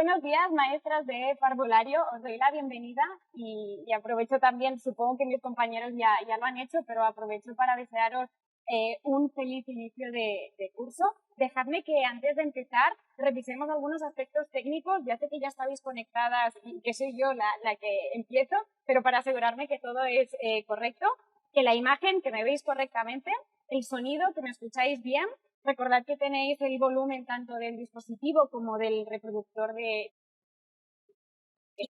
Buenos días, maestras de parvulario. Os doy la bienvenida y aprovecho también, supongo que mis compañeros ya lo han hecho, pero aprovecho para desearos un feliz inicio de curso. Dejadme que antes de empezar revisemos algunos aspectos técnicos. Ya sé que ya estáis conectadas y que soy yo la que empiezo, pero para asegurarme que todo es correcto, que la imagen, que me veis correctamente, el sonido, que me escucháis bien. Recordad que tenéis el volumen tanto del dispositivo como del reproductor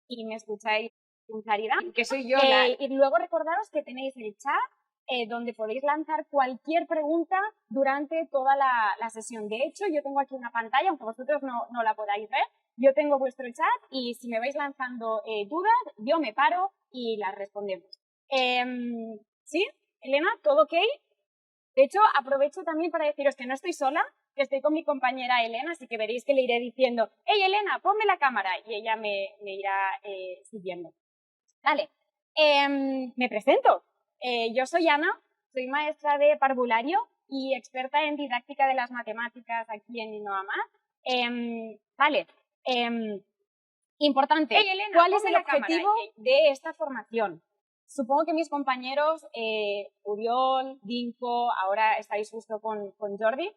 y me escucháis con claridad, que soy yo. Y luego recordaros que tenéis el chat donde podéis lanzar cualquier pregunta durante toda la sesión. De hecho, yo tengo aquí una pantalla, aunque vosotros no la podáis ver. Yo tengo vuestro chat y si me vais lanzando dudas, yo me paro y las respondemos. ¿Sí? Elena, ¿todo ok? De hecho, aprovecho también para deciros que no estoy sola, que estoy con mi compañera Elena, así que veréis que le iré diciendo, hey Elena, ponme la cámara, y ella me irá siguiendo. Vale, me presento. Yo soy Ana, soy maestra de parvulario y experta en didáctica de las matemáticas aquí en Innoamar. Vale, importante, hey Elena, ¿cuál es el objetivo de esta formación? Supongo que mis compañeros, Uriol, Dinko, ahora estáis justo con Jordi,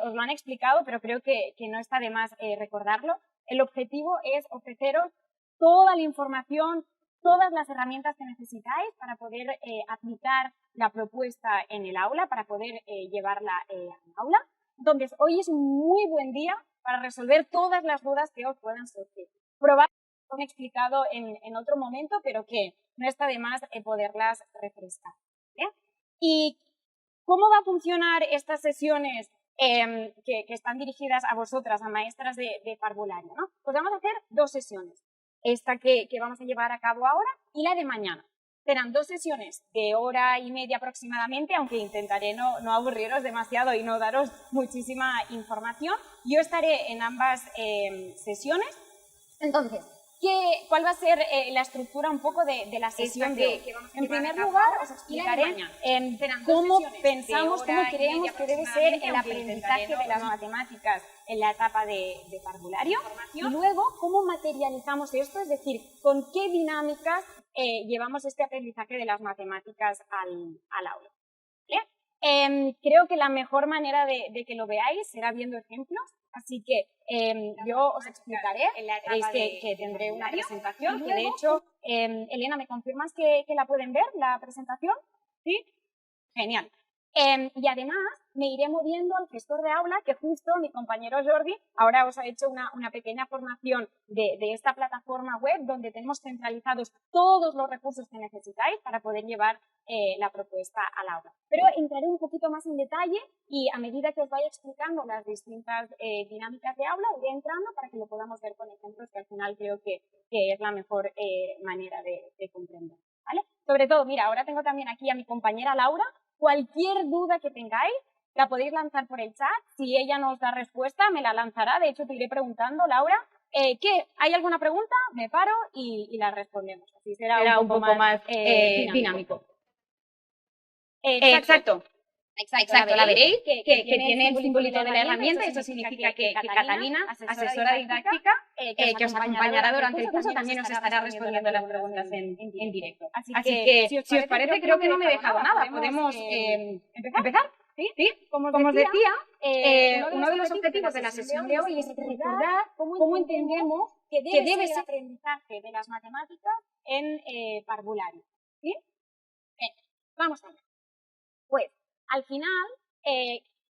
os lo han explicado, pero creo que no está de más recordarlo. El objetivo es ofreceros toda la información, todas las herramientas que necesitáis para poder aplicar la propuesta en el aula, para poder llevarla al aula. Entonces, hoy es un muy buen día para resolver todas las dudas que os puedan surgir. Probablemente lo he explicado en otro momento, pero que no está de más poderlas refrescar. ¿Bien? ¿Y cómo va a funcionar estas sesiones que están dirigidas a vosotras, a maestras de parvulario, ¿no? Pues vamos a hacer dos sesiones. Esta que vamos a llevar a cabo ahora y la de mañana. Serán dos sesiones de hora y media aproximadamente, aunque intentaré no aburriros demasiado y no daros muchísima información. Yo estaré en ambas sesiones. Entonces, ¿cuál va a ser la estructura un poco de la sesión de hoy? En primer lugar, os explicaré cómo pensamos, cómo creemos que debe ser el aprendizaje de las matemáticas en la etapa de parvulario y luego cómo materializamos esto, es decir, con qué dinámicas llevamos este aprendizaje de las matemáticas al aula. ¿Vale? Creo que la mejor manera de que lo veáis será viendo ejemplos. Así que yo os explicaré, veréis que tendré una presentación, que de hecho, Elena, ¿me confirmas que la pueden ver, la presentación? ¿Sí? Genial. Y además me iré moviendo al gestor de aula, que justo mi compañero Jordi ahora os ha hecho una pequeña formación de esta plataforma web donde tenemos centralizados todos los recursos que necesitáis para poder llevar la propuesta al aula. Pero entraré un poquito más en detalle y a medida que os vaya explicando las distintas dinámicas de aula, iré entrando para que lo podamos ver con ejemplos, que al final creo que es la mejor manera de comprender. ¿Vale? Sobre todo, mira, ahora tengo también aquí a mi compañera Laura. Cualquier duda que tengáis, la podéis lanzar por el chat. Si ella nos da respuesta, me la lanzará. De hecho, te iré preguntando, Laura. ¿Hay alguna pregunta? Me paro y la respondemos. Así será un poco más dinámico. Exacto. La veréis, que tiene el simbolito de la herramienta. Eso significa que Catalina, asesora didáctica, que os acompañará durante el curso, también os estará respondiendo las preguntas en directo. Así que, si os parece, creo que no me he dejado nada. ¿Podemos empezar? ¿Sí? Como os decía, uno de los objetivos de la sesión de hoy es recordar cómo entendemos que debe ser el aprendizaje de las matemáticas en parvulario. ¿Sí? Vamos a ver. Pues, al final,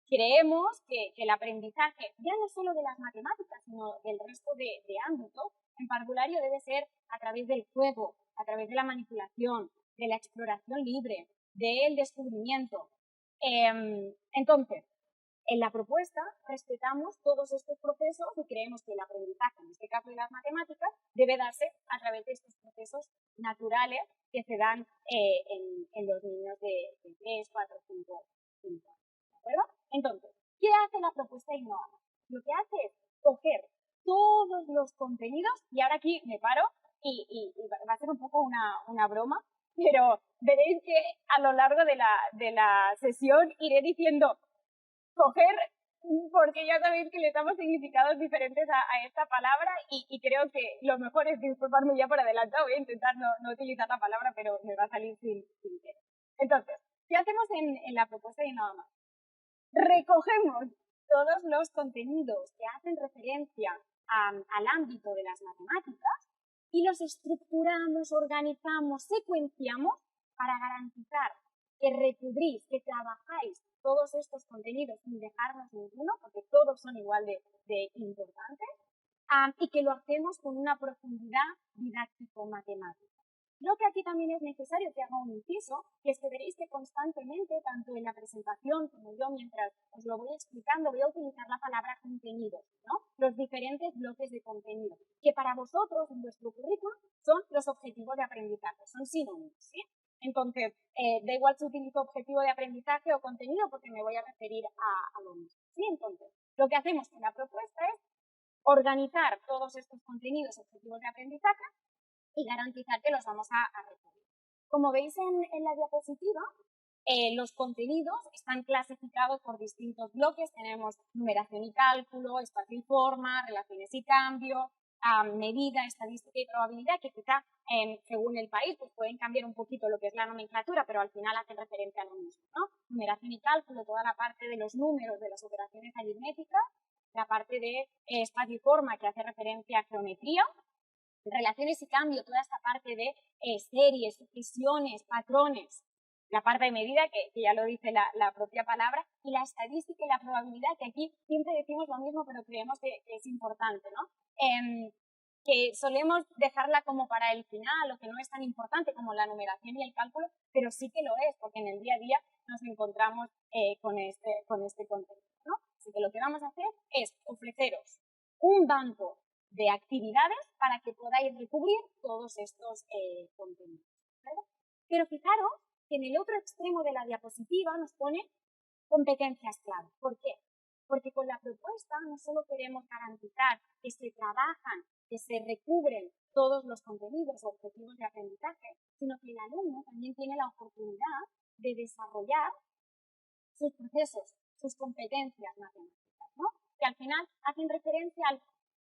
creemos que el aprendizaje, ya no solo de las matemáticas, sino del resto de ámbitos, en parvulario debe ser a través del juego, a través de la manipulación, de la exploración libre, del descubrimiento. Entonces, en la propuesta respetamos todos estos procesos y creemos que el aprendizaje, en este caso de las matemáticas, debe darse a través de estos procesos naturales que se dan en los niños de 3, 4, 5 años. ¿De acuerdo? Entonces, ¿qué hace la propuesta de Innoamar? Lo que hace es coger todos los contenidos, y ahora aquí me paro y va a ser un poco una broma, pero veréis que a lo largo de la sesión iré diciendo coger porque ya sabéis que le damos significados diferentes a esta palabra y creo que lo mejor es disculparme ya por adelantado, voy a intentar no utilizar la palabra, pero me va a salir sin querer. Entonces, ¿qué hacemos en la propuesta y nada más? Recogemos todos los contenidos que hacen referencia al ámbito de las matemáticas y los estructuramos, organizamos, secuenciamos para garantizar que recubrís, que trabajáis todos estos contenidos sin dejarnos ninguno, porque todos son igual de importantes, y que lo hacemos con una profundidad didáctico-matemática. Creo que aquí también es necesario que haga un inciso, que es que veréis que constantemente, tanto en la presentación como yo mientras os lo voy explicando, voy a utilizar la palabra contenidos, ¿no? Los diferentes bloques de contenido, que para vosotros en vuestro currículum son los objetivos de aprendizaje, son sinónimos, ¿sí? Entonces, da igual si utilizo objetivo de aprendizaje o contenido porque me voy a referir a lo mismo, ¿sí? Entonces, lo que hacemos con la propuesta es organizar todos estos contenidos, objetivos de aprendizaje, y garantizar que los vamos a recubrir. Como veis en la diapositiva, los contenidos están clasificados por distintos bloques. Tenemos numeración y cálculo, espacio y forma, relaciones y cambio, medida, estadística y probabilidad, que quizá según el país pues pueden cambiar un poquito lo que es la nomenclatura, pero al final hacen referencia a lo mismo, ¿no? Numeración y cálculo, toda la parte de los números, de las operaciones aritméticas, la parte de espacio y forma, que hace referencia a geometría, relaciones y cambio, toda esta parte de series, sucesiones, patrones, la parte de medida, que ya lo dice la propia palabra, y la estadística y la probabilidad, que aquí siempre decimos lo mismo, pero creemos que es importante, ¿no? Que solemos dejarla como para el final, o que no es tan importante como la numeración y el cálculo, pero sí que lo es, porque en el día a día nos encontramos con este contenido, ¿no? Así que lo que vamos a hacer es ofreceros un banco de actividades para que podáis recubrir todos estos contenidos, ¿vale? Pero fijaros que en el otro extremo de la diapositiva nos pone competencias clave. ¿Por qué? Porque con la propuesta no solo queremos garantizar que se trabajan, que se recubren todos los contenidos o objetivos de aprendizaje, sino que el alumno también tiene la oportunidad de desarrollar sus procesos, sus competencias matemáticas, ¿no? Que al final hacen referencia al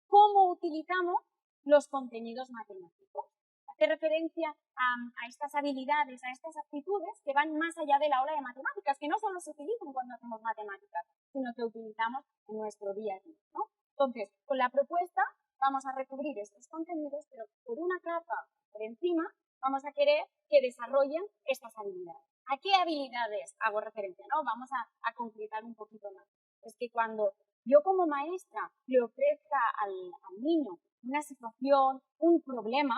cómo utilizamos los contenidos matemáticos. Hace referencia a estas habilidades, a estas aptitudes que van más allá de la aula de matemáticas, que no solo se utilizan cuando hacemos matemáticas, sino que utilizamos en nuestro día a día, ¿no? Entonces, con la propuesta vamos a recubrir estos contenidos, pero por una capa por encima vamos a querer que desarrollen estas habilidades. ¿A qué habilidades hago referencia? ¿No? Vamos a concretar un poquito más. Es que cuando yo como maestra le ofrezca al niño una situación, un problema,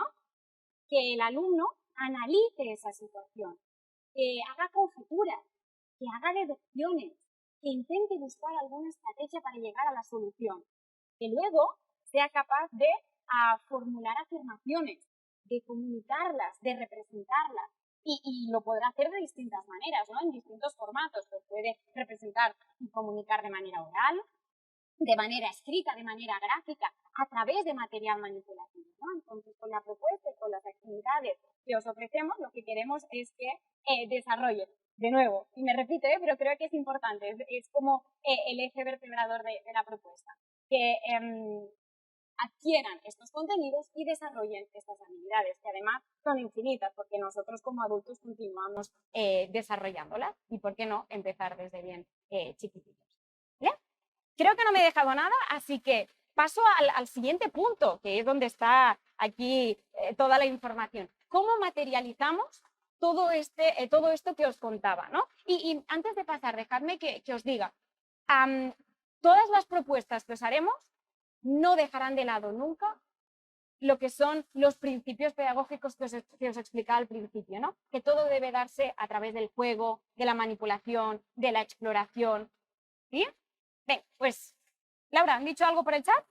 que el alumno analice esa situación, que haga conjeturas, que haga deducciones, que intente buscar alguna estrategia para llegar a la solución, que luego sea capaz de formular afirmaciones, de comunicarlas, de representarlas. Y lo podrá hacer de distintas maneras, ¿no? En distintos formatos. Pues puede representar y comunicar de manera oral, de manera escrita, de manera gráfica, a través de material manipulativo, ¿no? Entonces, con la propuesta y con las actividades que os ofrecemos, lo que queremos es que desarrollen, de nuevo, y me repito, pero creo que es importante, es como el eje vertebrador de la propuesta, que adquieran estos contenidos y desarrollen estas habilidades, que además son infinitas, porque nosotros como adultos continuamos desarrollándolas, y por qué no empezar desde bien chiquititos. ¿Vale? Creo que no me he dejado nada, así que paso al siguiente punto, que es donde está aquí toda la información. ¿Cómo materializamos todo esto que os contaba, ¿no? Y antes de pasar, dejadme que os diga, todas las propuestas que os haremos no dejarán de lado nunca lo que son los principios pedagógicos que os explicaba al principio, ¿no? Que todo debe darse a través del juego, de la manipulación, de la exploración, ¿sí? Bien, pues, Laura, ¿han dicho algo por el chat?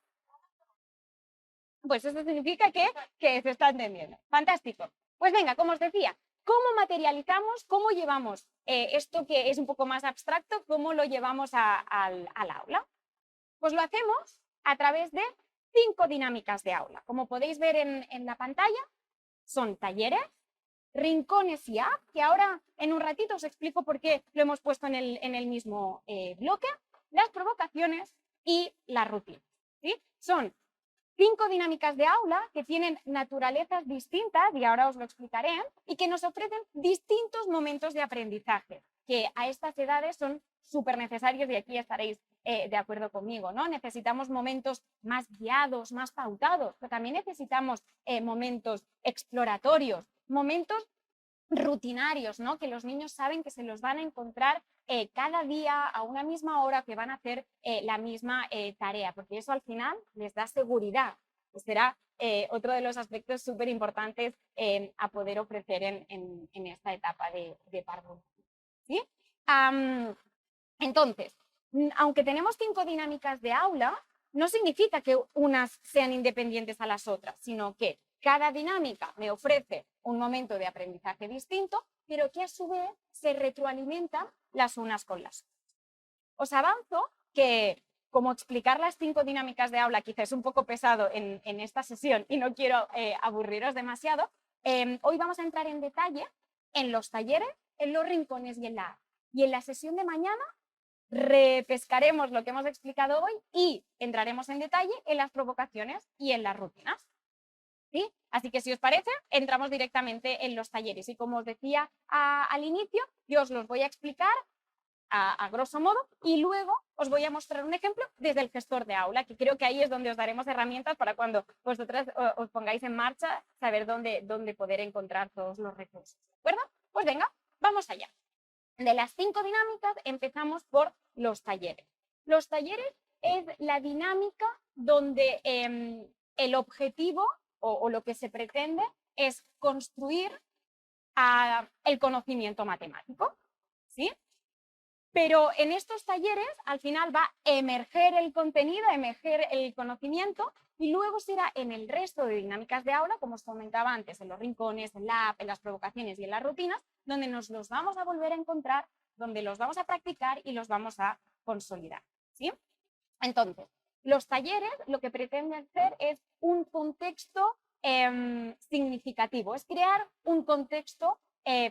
Pues eso significa que se está entendiendo. Fantástico. Pues venga, como os decía, ¿cómo materializamos, cómo llevamos esto que es un poco más abstracto, cómo lo llevamos al aula? Pues lo hacemos a través de 5 dinámicas de aula. Como podéis ver en la pantalla, son talleres, rincones y app, que ahora en un ratito os explico por qué lo hemos puesto en el mismo bloque, las provocaciones y la rutina. ¿Sí? Son 5 dinámicas de aula que tienen naturalezas distintas, y ahora os lo explicaré, y que nos ofrecen distintos momentos de aprendizaje, que a estas edades son súper necesarios, y aquí estaréis de acuerdo conmigo, ¿no? Necesitamos momentos más guiados, más pautados, pero también necesitamos momentos exploratorios, momentos rutinarios, ¿no? Que los niños saben que se los van a encontrar cada día a una misma hora, que van a hacer la misma tarea, porque eso al final les da seguridad. Pues será otro de los aspectos súper importantes a poder ofrecer en esta etapa de parvulario. ¿Sí? Entonces, aunque tenemos 5 dinámicas de aula, no significa que unas sean independientes a las otras, sino que cada dinámica me ofrece un momento de aprendizaje distinto, pero que a su vez se retroalimentan las unas con las otras. Os avanzo que, como explicar las 5 dinámicas de aula quizás es un poco pesado en esta sesión y no quiero aburriros demasiado, hoy vamos a entrar en detalle en los talleres, en los rincones y en la... Y en la sesión de mañana repescaremos lo que hemos explicado hoy y entraremos en detalle en las provocaciones y en las rutinas. ¿Sí? Así que si os parece, entramos directamente en los talleres. Y como os decía al inicio, yo os los voy a explicar a grosso modo y luego os voy a mostrar un ejemplo desde el gestor de aula, que creo que ahí es donde os daremos herramientas para cuando vosotras os pongáis en marcha, saber dónde poder encontrar todos los recursos. ¿De acuerdo? Pues venga, vamos allá. De las 5 dinámicas empezamos por los talleres. Los talleres es la dinámica donde el objetivo o lo que se pretende es construir el conocimiento matemático, ¿sí? Pero en estos talleres al final va a emerger el contenido, emerger el conocimiento, y luego será en el resto de dinámicas de aula, como os comentaba antes, en los rincones, en la app, en las provocaciones y en las rutinas, donde nos los vamos a volver a encontrar, donde los vamos a practicar y los vamos a consolidar, ¿sí? Entonces, los talleres lo que pretenden hacer es un contexto significativo, es crear un contexto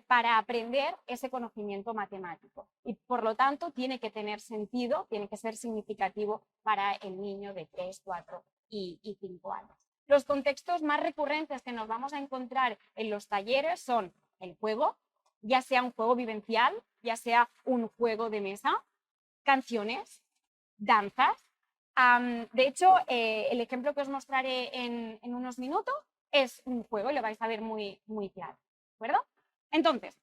para aprender ese conocimiento matemático, y por lo tanto tiene que tener sentido, tiene que ser significativo para el niño de 3, 4 y 5 años. Los contextos más recurrentes que nos vamos a encontrar en los talleres son el juego, ya sea un juego vivencial, ya sea un juego de mesa, canciones, danzas. De hecho, el ejemplo que os mostraré en unos minutos es un juego y lo vais a ver muy, muy claro, ¿de acuerdo? Entonces,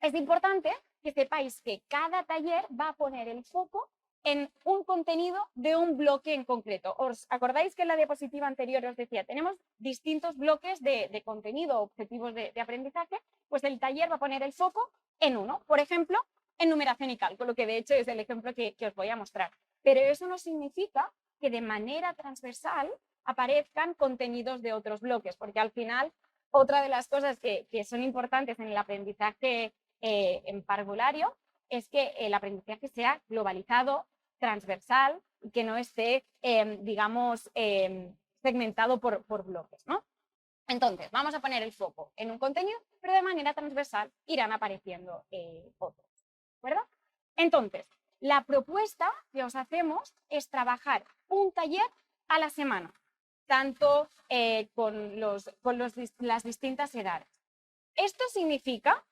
es importante que sepáis que cada taller va a poner el foco en un contenido de un bloque en concreto. ¿Os acordáis que en la diapositiva anterior os decía, tenemos distintos bloques de contenido, objetivos de aprendizaje? Pues el taller va a poner el foco en uno, por ejemplo, en numeración y cálculo, que de hecho es el ejemplo que os voy a mostrar. Pero eso no significa que de manera transversal aparezcan contenidos de otros bloques, porque al final otra de las cosas que son importantes en el aprendizaje en parvulario es que el aprendizaje sea globalizado, transversal, y que no esté, digamos, segmentado por bloques, ¿no? Entonces, vamos a poner el foco en un contenido, pero de manera transversal irán apareciendo otros, ¿de acuerdo? Entonces, la propuesta que os hacemos es trabajar un taller a la semana, tanto con las distintas edades. Esto significa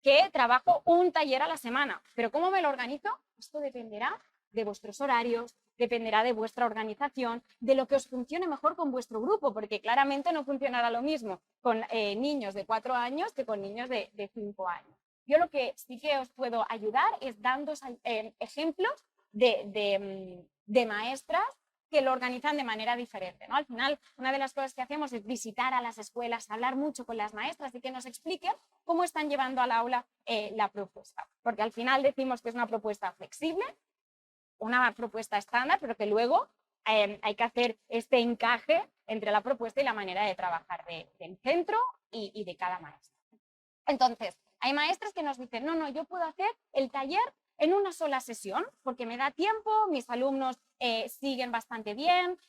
que trabajo un taller a la semana, pero ¿cómo me lo organizo? Esto dependerá de vuestros horarios, dependerá de vuestra organización, de lo que os funcione mejor con vuestro grupo, porque claramente no funcionará lo mismo con niños de 4 años que con niños de 5 años. Yo lo que sí que os puedo ayudar es dándos ejemplos de maestras que lo organizan de manera diferente, ¿no? Al final, una de las cosas que hacemos es visitar a las escuelas, hablar mucho con las maestras y que nos expliquen cómo están llevando al aula la propuesta. Porque al final decimos que es una propuesta flexible, una propuesta estándar, pero que luego hay que hacer este encaje entre la propuesta y la manera de trabajar del centro y de cada maestra. Entonces, hay maestras que nos dicen, no, yo puedo hacer el taller en una sola sesión porque me da tiempo, mis alumnos siguen bastante bien,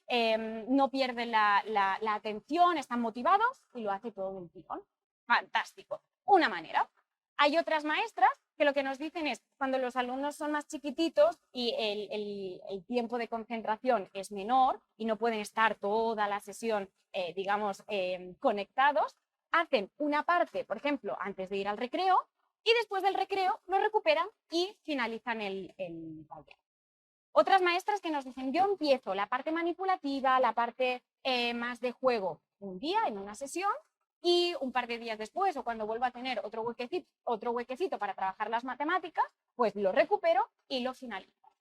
no pierden la atención, están motivados y lo hace todo un tirón. Fantástico. Una manera. Hay otras maestras que lo que nos dicen es, cuando los alumnos son más chiquititos y el tiempo de concentración es menor y no pueden estar toda la sesión, digamos, conectados, hacen una parte, por ejemplo, antes de ir al recreo, y después del recreo lo recuperan y finalizan el taller. Otras maestras que nos dicen, yo empiezo la parte manipulativa, la parte más de juego un día en una sesión, y un par de días después o cuando vuelva a tener otro huequecito para trabajar las matemáticas, pues lo recupero y lo finalizo.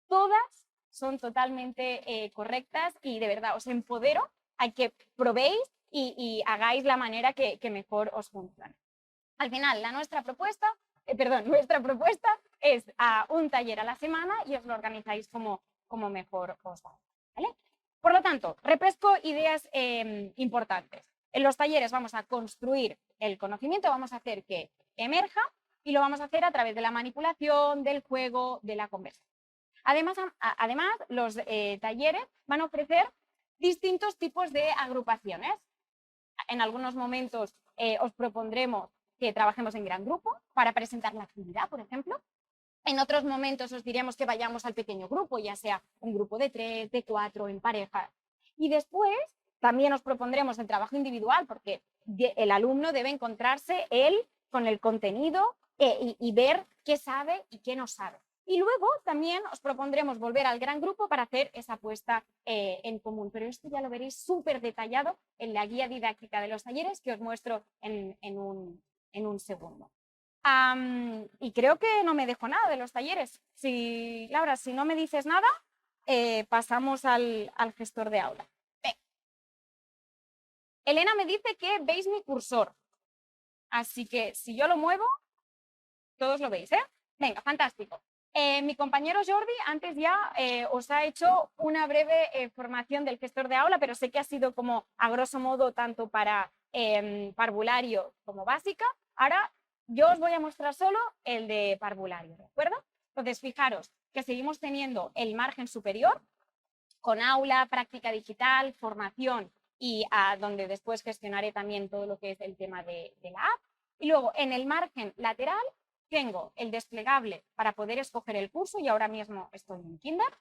Todas son totalmente correctas y de verdad os empodero a que probéis y hagáis la manera que mejor os funcione. Al final, nuestra propuesta es un taller a la semana y os lo organizáis como mejor os va, ¿vale? Por lo tanto, repesco ideas importantes. En los talleres vamos a construir el conocimiento, vamos a hacer que emerja y lo vamos a hacer a través de la manipulación, del juego, de la conversación. Además los talleres van a ofrecer distintos tipos de agrupaciones. En algunos momentos os propondremos que trabajemos en gran grupo para presentar la actividad, por ejemplo. En otros momentos os diremos que vayamos al pequeño grupo, ya sea un grupo de 3, de 4, en pareja. Y después también os propondremos el trabajo individual, porque el alumno debe encontrarse él con el contenido y ver qué sabe y qué no sabe. Y luego también os propondremos volver al gran grupo para hacer esa apuesta en común. Pero esto ya lo veréis súper detallado en la guía didáctica de los talleres que os muestro en un segundo. Y creo que no me dejo nada de los talleres. Laura, si no me dices nada, pasamos al gestor de aula. Elena me dice que veis mi cursor. Así que si yo lo muevo, todos lo veis, ¿eh? Venga, fantástico. Mi compañero Jordi antes ya os ha hecho una breve formación del gestor de aula, pero sé que ha sido como a grosso modo tanto para parvulario como básica. Ahora yo os voy a mostrar solo el de parvulario, ¿de acuerdo? Entonces, fijaros que seguimos teniendo el margen superior con aula, práctica digital, formación y donde después gestionaré también todo lo que es el tema de la app. Y luego en el margen lateral tengo el desplegable para poder escoger el curso y ahora mismo estoy en Kinder.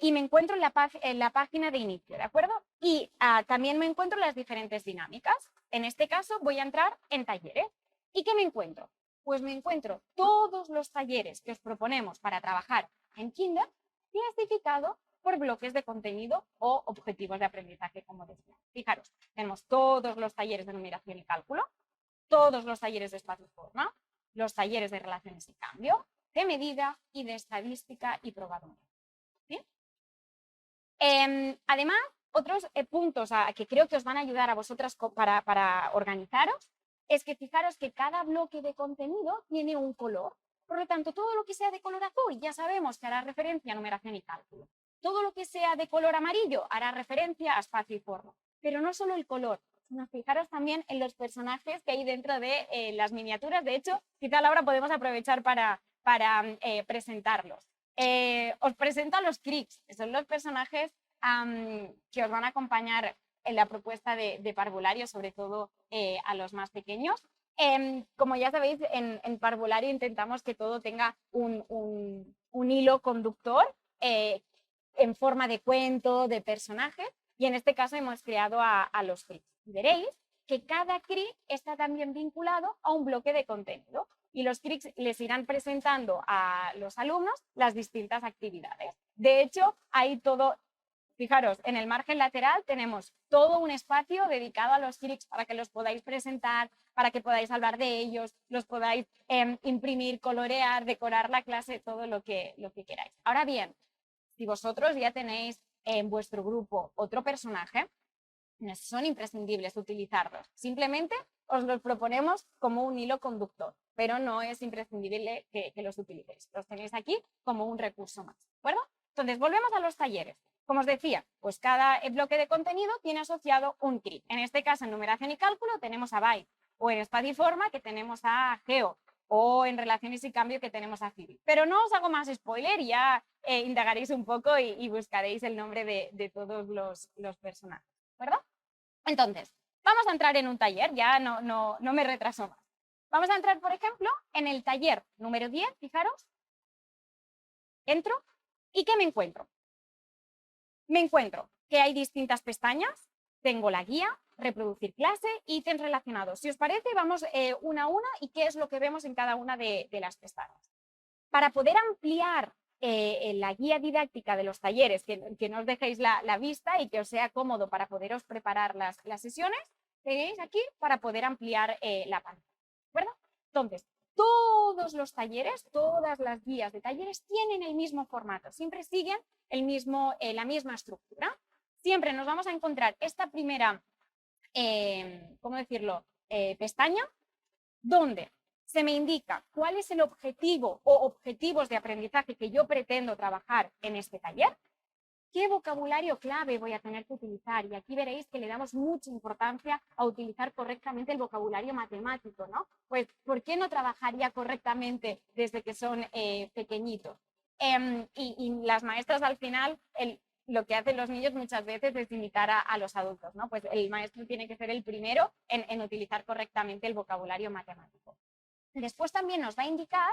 Y me encuentro en la página de inicio, ¿de acuerdo? Y también me encuentro las diferentes dinámicas. En este caso voy a entrar en talleres. ¿Y qué me encuentro? Pues me encuentro todos los talleres que os proponemos para trabajar en Kinder clasificados por bloques de contenido o objetivos de aprendizaje, como decía. Fijaros, tenemos todos los talleres de numeración y cálculo, todos los talleres de espacio-forma, los talleres de relaciones y cambio, de medida y de estadística y probador. ¿Sí? Además, otros puntos que creo que os van a ayudar a vosotras para organizaros es que fijaros que cada bloque de contenido tiene un color. Por lo tanto, todo lo que sea de color azul ya sabemos que hará referencia a numeración y cálculo. Todo lo que sea de color amarillo hará referencia a espacio y forma. Pero no solo el color, sino fijaros también en los personajes que hay dentro de las miniaturas. De hecho, quizá ahora podemos aprovechar para presentarlos. Os presento a los Crics, que son los personajes que os van a acompañar en la propuesta de parvulario, sobre todo a los más pequeños. Como ya sabéis, en parvulario intentamos que todo tenga un hilo conductor en forma de cuento, de personaje, y en este caso hemos creado a los Crics. Veréis que cada Cric está también vinculado a un bloque de contenido y los Crics les irán presentando a los alumnos las distintas actividades. De hecho, hay todo, fijaros, en el margen lateral tenemos todo un espacio dedicado a los Crics para que los podáis presentar, para que podáis hablar de ellos, los podáis imprimir, colorear, decorar la clase, todo lo que queráis. Ahora bien, si vosotros ya tenéis en vuestro grupo otro personaje, son imprescindibles utilizarlos. Simplemente os los proponemos como un hilo conductor, pero no es imprescindible que los utilicéis. Los tenéis aquí como un recurso más, ¿de acuerdo? Entonces, volvemos a los talleres. Como os decía, pues cada bloque de contenido tiene asociado un Cric. En este caso, en numeración y cálculo, tenemos a Byte, o en espacio y forma, que tenemos a Geo, o en relaciones y cambio, que tenemos a Phoebe. Pero no os hago más spoiler, ya indagaréis un poco y buscaréis el nombre de todos los personajes, ¿verdad? Entonces, vamos a entrar en un taller, ya no me retraso más. Vamos a entrar, por ejemplo, en el taller número 10, fijaros. Entro y ¿qué me encuentro? Me encuentro que hay distintas pestañas, tengo la guía, reproducir clase, ítems relacionados. Si os parece, vamos una a una y qué es lo que vemos en cada una de las pestañas. Para poder ampliar la guía didáctica de los talleres, que no os dejéis la vista y que os sea cómodo para poderos preparar las sesiones, tenéis aquí para poder ampliar la pantalla. ¿De acuerdo? Entonces, todos los talleres, todas las guías de talleres tienen el mismo formato, siempre siguen la misma estructura. Siempre nos vamos a encontrar esta primera, ¿cómo decirlo?, pestaña, donde se me indica cuál es el objetivo o objetivos de aprendizaje que yo pretendo trabajar en este taller, qué vocabulario clave voy a tener que utilizar. Y aquí veréis que le damos mucha importancia a utilizar correctamente el vocabulario matemático, ¿no? Pues, ¿por qué no trabajaría correctamente desde que son pequeñitos? Y las maestras al final, lo que hacen los niños muchas veces es imitar a los adultos, ¿no? Pues el maestro tiene que ser el primero en utilizar correctamente el vocabulario matemático. Después también nos va a indicar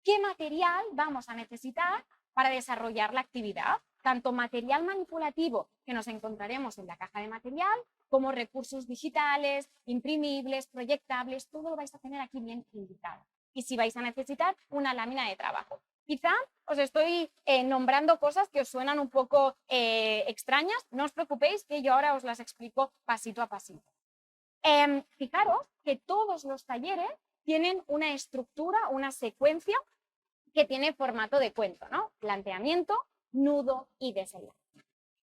qué material vamos a necesitar para desarrollar la actividad, tanto material manipulativo que nos encontraremos en la caja de material, como recursos digitales, imprimibles, proyectables, todo lo vais a tener aquí bien indicado. Y si vais a necesitar una lámina de trabajo. Quizá os estoy nombrando cosas que os suenan un poco extrañas, no os preocupéis que yo ahora os las explico pasito a pasito. Fijaros que todos los talleres tienen una estructura, una secuencia que tiene formato de cuento, ¿no? Planteamiento, nudo y desenlace.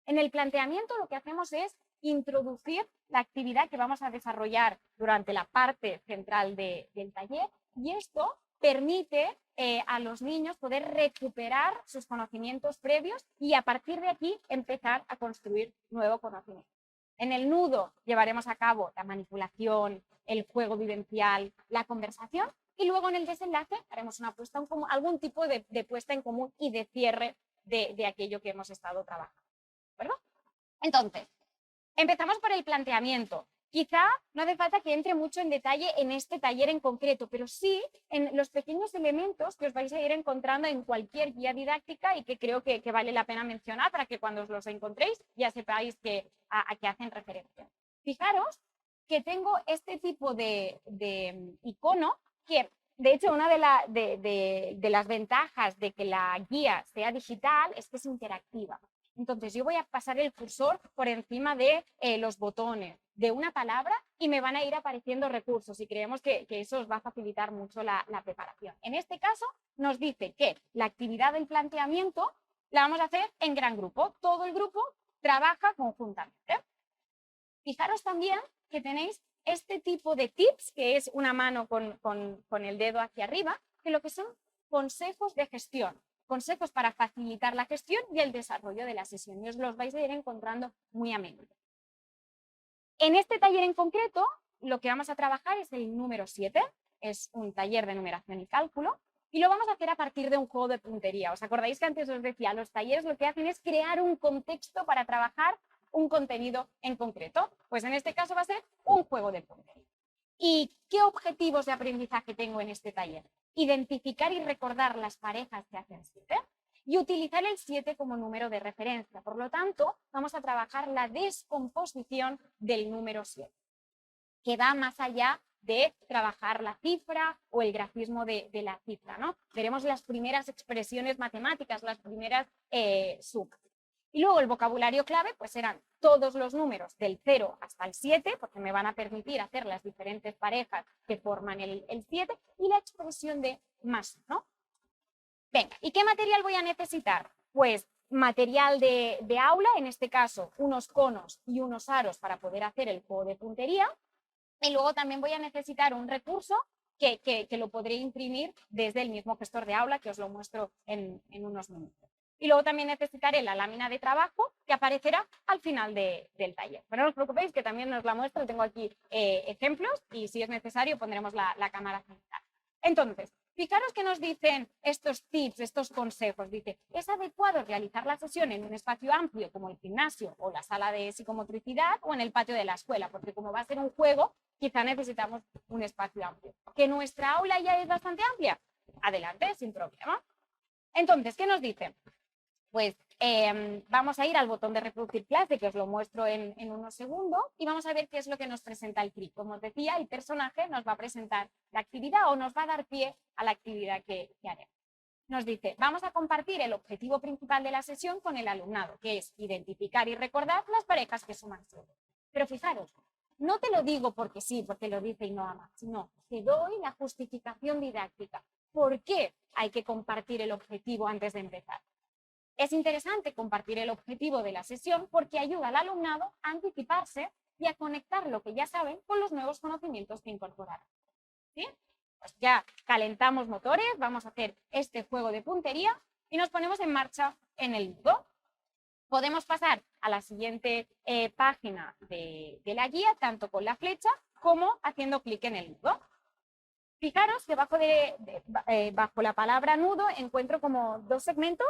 En el planteamiento lo que hacemos es introducir la actividad que vamos a desarrollar durante la parte central del taller y esto permite a los niños poder recuperar sus conocimientos previos y a partir de aquí empezar a construir nuevo conocimiento. En el nudo llevaremos a cabo la manipulación, el juego vivencial, la conversación y luego en el desenlace haremos una puesta en común, algún tipo de puesta en común y de cierre de aquello que hemos estado trabajando. ¿De acuerdo? Entonces, empezamos por el planteamiento. Quizá no hace falta que entre mucho en detalle en este taller en concreto, pero sí en los pequeños elementos que os vais a ir encontrando en cualquier guía didáctica y que creo que vale la pena mencionar para que cuando os los encontréis ya sepáis a qué hacen referencia. Fijaros que tengo este tipo de icono que, de hecho, una de las ventajas de que la guía sea digital es que es interactiva. Entonces, yo voy a pasar el cursor por encima de los botones de una palabra y me van a ir apareciendo recursos y creemos que eso os va a facilitar mucho la preparación. En este caso, nos dice que la actividad del planteamiento la vamos a hacer en gran grupo. Todo el grupo trabaja conjuntamente. Fijaros también que tenéis este tipo de tips, que es una mano con el dedo hacia arriba, que lo que son consejos de gestión. Consejos para facilitar la gestión y el desarrollo de la sesión. Y os los vais a ir encontrando muy a menudo. En este taller en concreto, lo que vamos a trabajar es el número 7. Es un taller de numeración y cálculo. Y lo vamos a hacer a partir de un juego de puntería. ¿Os acordáis que antes os decía? Los talleres lo que hacen es crear un contexto para trabajar un contenido en concreto. Pues en este caso va a ser un juego de puntería. ¿Y qué objetivos de aprendizaje tengo en este taller? Identificar y recordar las parejas que hacen 7 y utilizar el 7 como número de referencia. Por lo tanto, vamos a trabajar la descomposición del número 7, que va más allá de trabajar la cifra o el grafismo de la cifra, ¿no? Veremos las primeras expresiones matemáticas, las primeras sumas. Y luego el vocabulario clave, pues serán todos los números del 0 hasta el 7, porque me van a permitir hacer las diferentes parejas que forman el 7, y la expresión de más, ¿no? Venga, ¿y qué material voy a necesitar? Pues material de aula, en este caso unos conos y unos aros para poder hacer el juego de puntería, y luego también voy a necesitar un recurso que lo podré imprimir desde el mismo gestor de aula, que os lo muestro en unos minutos. Y luego también necesitaré la lámina de trabajo que aparecerá al final del taller. Pero no os preocupéis que también os la muestro, tengo aquí ejemplos y si es necesario pondremos la cámara central. Entonces, Fijaros que nos dicen estos tips, estos consejos. Dice, es adecuado realizar la sesión en un espacio amplio como el gimnasio o la sala de psicomotricidad o en el patio de la escuela, porque como va a ser un juego, quizá necesitamos un espacio amplio. ¿Que nuestra aula ya es bastante amplia? Adelante, sin problema. Entonces, ¿qué nos dicen? Pues vamos a ir al botón de reproducir clase, que os lo muestro en unos segundos, y vamos a ver qué es lo que nos presenta el CRIC. Como os decía, el personaje nos va a presentar la actividad o nos va a dar pie a la actividad que haremos. Nos dice, vamos a compartir el objetivo principal de la sesión con el alumnado, que es identificar y recordar las parejas que suman 7. Pero fijaros, no te lo digo porque sí, porque lo dice y no ama, sino te doy la justificación didáctica. ¿Por qué hay que compartir el objetivo antes de empezar? Es interesante compartir el objetivo de la sesión porque ayuda al alumnado a anticiparse y a conectar lo que ya saben con los nuevos conocimientos que incorporarán. ¿Sí? Pues ya calentamos motores, vamos a hacer este juego de puntería y nos ponemos en marcha en el nudo. Podemos pasar a la siguiente página de la guía, tanto con la flecha como haciendo clic en el nudo. Fijaros que bajo la palabra nudo encuentro como 2 segmentos.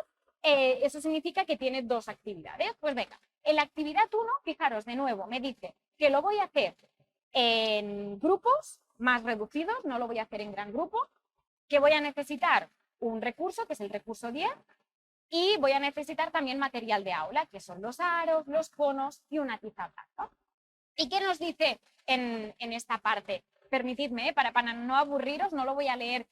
Eso significa que tiene 2 actividades. Pues venga, en la actividad 1, fijaros de nuevo, me dice que lo voy a hacer en grupos más reducidos, no lo voy a hacer en gran grupo, que voy a necesitar un recurso, que es el recurso 10, y voy a necesitar también material de aula, que son los aros, los conos y una tiza blanca. ¿Y qué nos dice en esta parte? Permitidme, para no aburriros, no lo voy a leer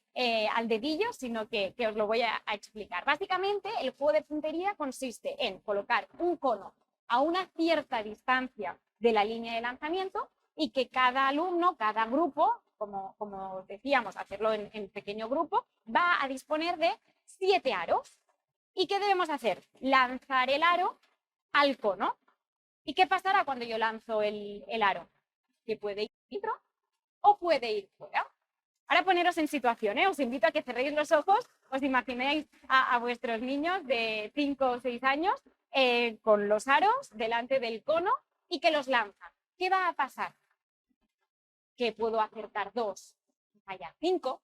al dedillo, sino que os lo voy a explicar. Básicamente, el juego de puntería consiste en colocar un cono a una cierta distancia de la línea de lanzamiento y que cada alumno, cada grupo, como decíamos, hacerlo en pequeño grupo, va a disponer de 7 aros. ¿Y qué debemos hacer? Lanzar el aro al cono. ¿Y qué pasará cuando yo lanzo el aro? Que puede ir dentro o puede ir fuera. Ahora poneros en situación, os invito a que cerréis los ojos, os imaginéis a vuestros niños de 5 o 6 años con los aros delante del cono y que los lanzan. ¿Qué va a pasar? Que puedo acertar 2 y fallar 5,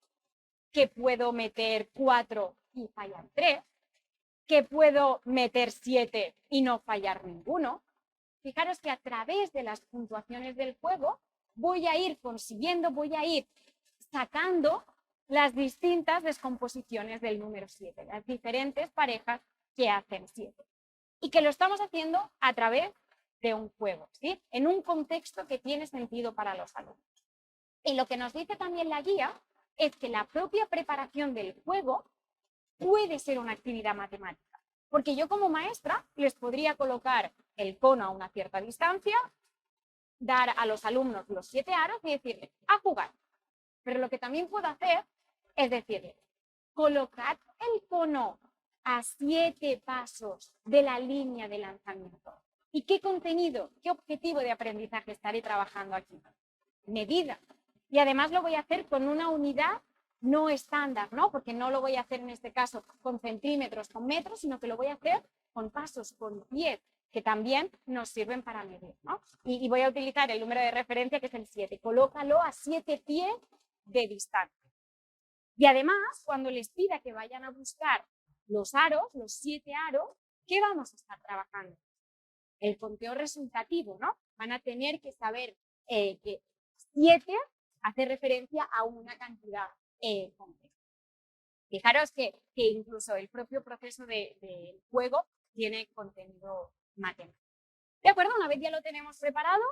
que puedo meter 4 y fallar 3, que puedo meter 7 y no fallar ninguno. Fijaros que a través de las puntuaciones del juego voy a ir consiguiendo, voy a ir sacando las distintas descomposiciones del número 7, las diferentes parejas que hacen 7. Y que lo estamos haciendo a través de un juego, ¿sí? En un contexto que tiene sentido para los alumnos. Y lo que nos dice también la guía es que la propia preparación del juego puede ser una actividad matemática. Porque yo como maestra les podría colocar el cono a una cierta distancia, dar a los alumnos los 7 aros y decirles, a jugar. Pero lo que también puedo hacer es decirles, colocad el cono a 7 pasos de la línea de lanzamiento. ¿Y qué contenido, qué objetivo de aprendizaje estaré trabajando aquí? Medida. Y además lo voy a hacer con una unidad no estándar, ¿no? Porque no lo voy a hacer en este caso con centímetros, con metros, sino que lo voy a hacer con pasos, con pies, que también nos sirven para medir, ¿no? Y voy a utilizar el número de referencia, que es el 7. Colócalo a 7 pies de distancia. Y además, cuando les pida que vayan a buscar los aros, los 7 aros, ¿qué vamos a estar trabajando? El conteo resultativo, ¿no? Van a tener que saber que 7 hace referencia a una cantidad concreta. Fijaros que incluso el propio proceso del juego tiene contenido matemático. ¿De acuerdo? Una vez ya lo tenemos preparado,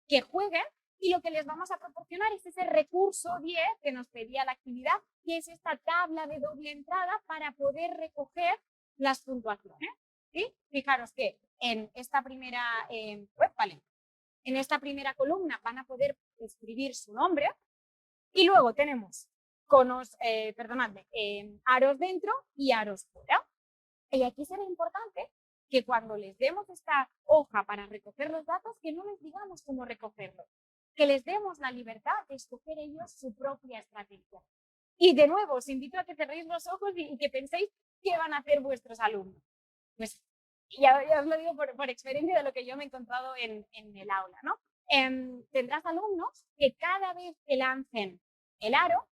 que jueguen y lo que les vamos a proporcionar es ese recurso 10 que nos pedía la actividad, que es esta tabla de doble entrada para poder recoger las puntuaciones. ¿Sí? Fijaros que en esta primera, en esta primera columna van a poder escribir su nombre y luego tenemos conos, aros dentro y aros fuera. Y aquí será importante que cuando les demos esta hoja para recoger los datos, que no les digamos cómo recogerlos, que les demos la libertad de escoger ellos su propia estrategia. Y de nuevo, os invito a que cerréis los ojos y que penséis qué van a hacer vuestros alumnos. Pues ya os lo digo por experiencia de lo que yo me he encontrado en el aula, ¿no? Tendrás alumnos que cada vez que lancen el aro,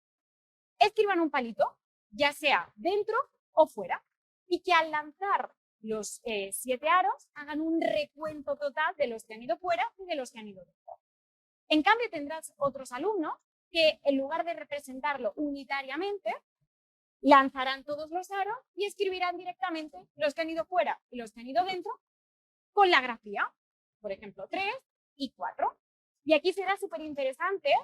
escriban un palito, ya sea dentro o fuera, y que al lanzar los 7 aros hagan un recuento total de los que han ido fuera y de los que han ido dentro. En cambio, tendrás otros alumnos que en lugar de representarlo unitariamente, lanzarán todos los aros y escribirán directamente los que han ido fuera y los que han ido dentro con la grafía, por ejemplo, 3 y 4. Y aquí será súper interesante,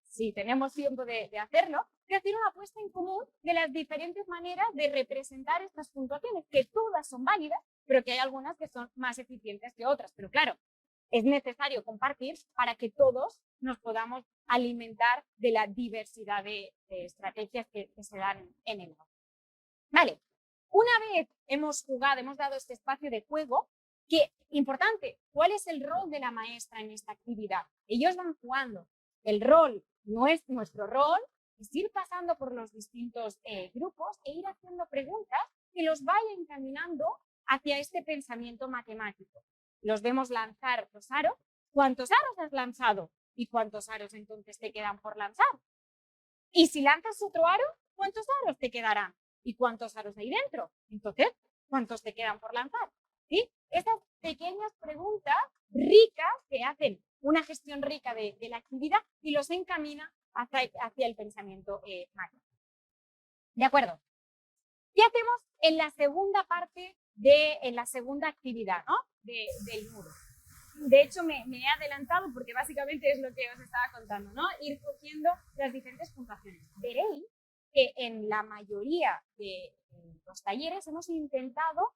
si tenemos tiempo de hacerlo, de hacer una puesta en común de las diferentes maneras de representar estas puntuaciones, que todas son válidas, pero que hay algunas que son más eficientes que otras. Pero claro, es necesario compartir para que todos nos podamos alimentar de la diversidad de estrategias que se dan en el aula. Vale, una vez hemos jugado, hemos dado este espacio de juego, que, importante, ¿cuál es el rol de la maestra en esta actividad? Ellos van jugando. El rol, nuestro rol, es ir pasando por los distintos grupos e ir haciendo preguntas que los vaya encaminando hacia este pensamiento matemático. Los vemos lanzar los aros. ¿Cuántos aros has lanzado? ¿Y cuántos aros entonces te quedan por lanzar? Y si lanzas otro aro, ¿cuántos aros te quedarán? ¿Y cuántos aros hay dentro? Entonces, ¿cuántos te quedan por lanzar? ¿Sí? Estas pequeñas preguntas ricas que hacen una gestión rica de la actividad y los encamina hacia el pensamiento matemático. ¿De acuerdo? ¿Qué hacemos en la segunda parte en la segunda actividad, ¿no? del muro? De hecho, me he adelantado porque básicamente es lo que os estaba contando, ¿no? Ir cogiendo las diferentes puntuaciones. Veréis que en la mayoría de los talleres hemos intentado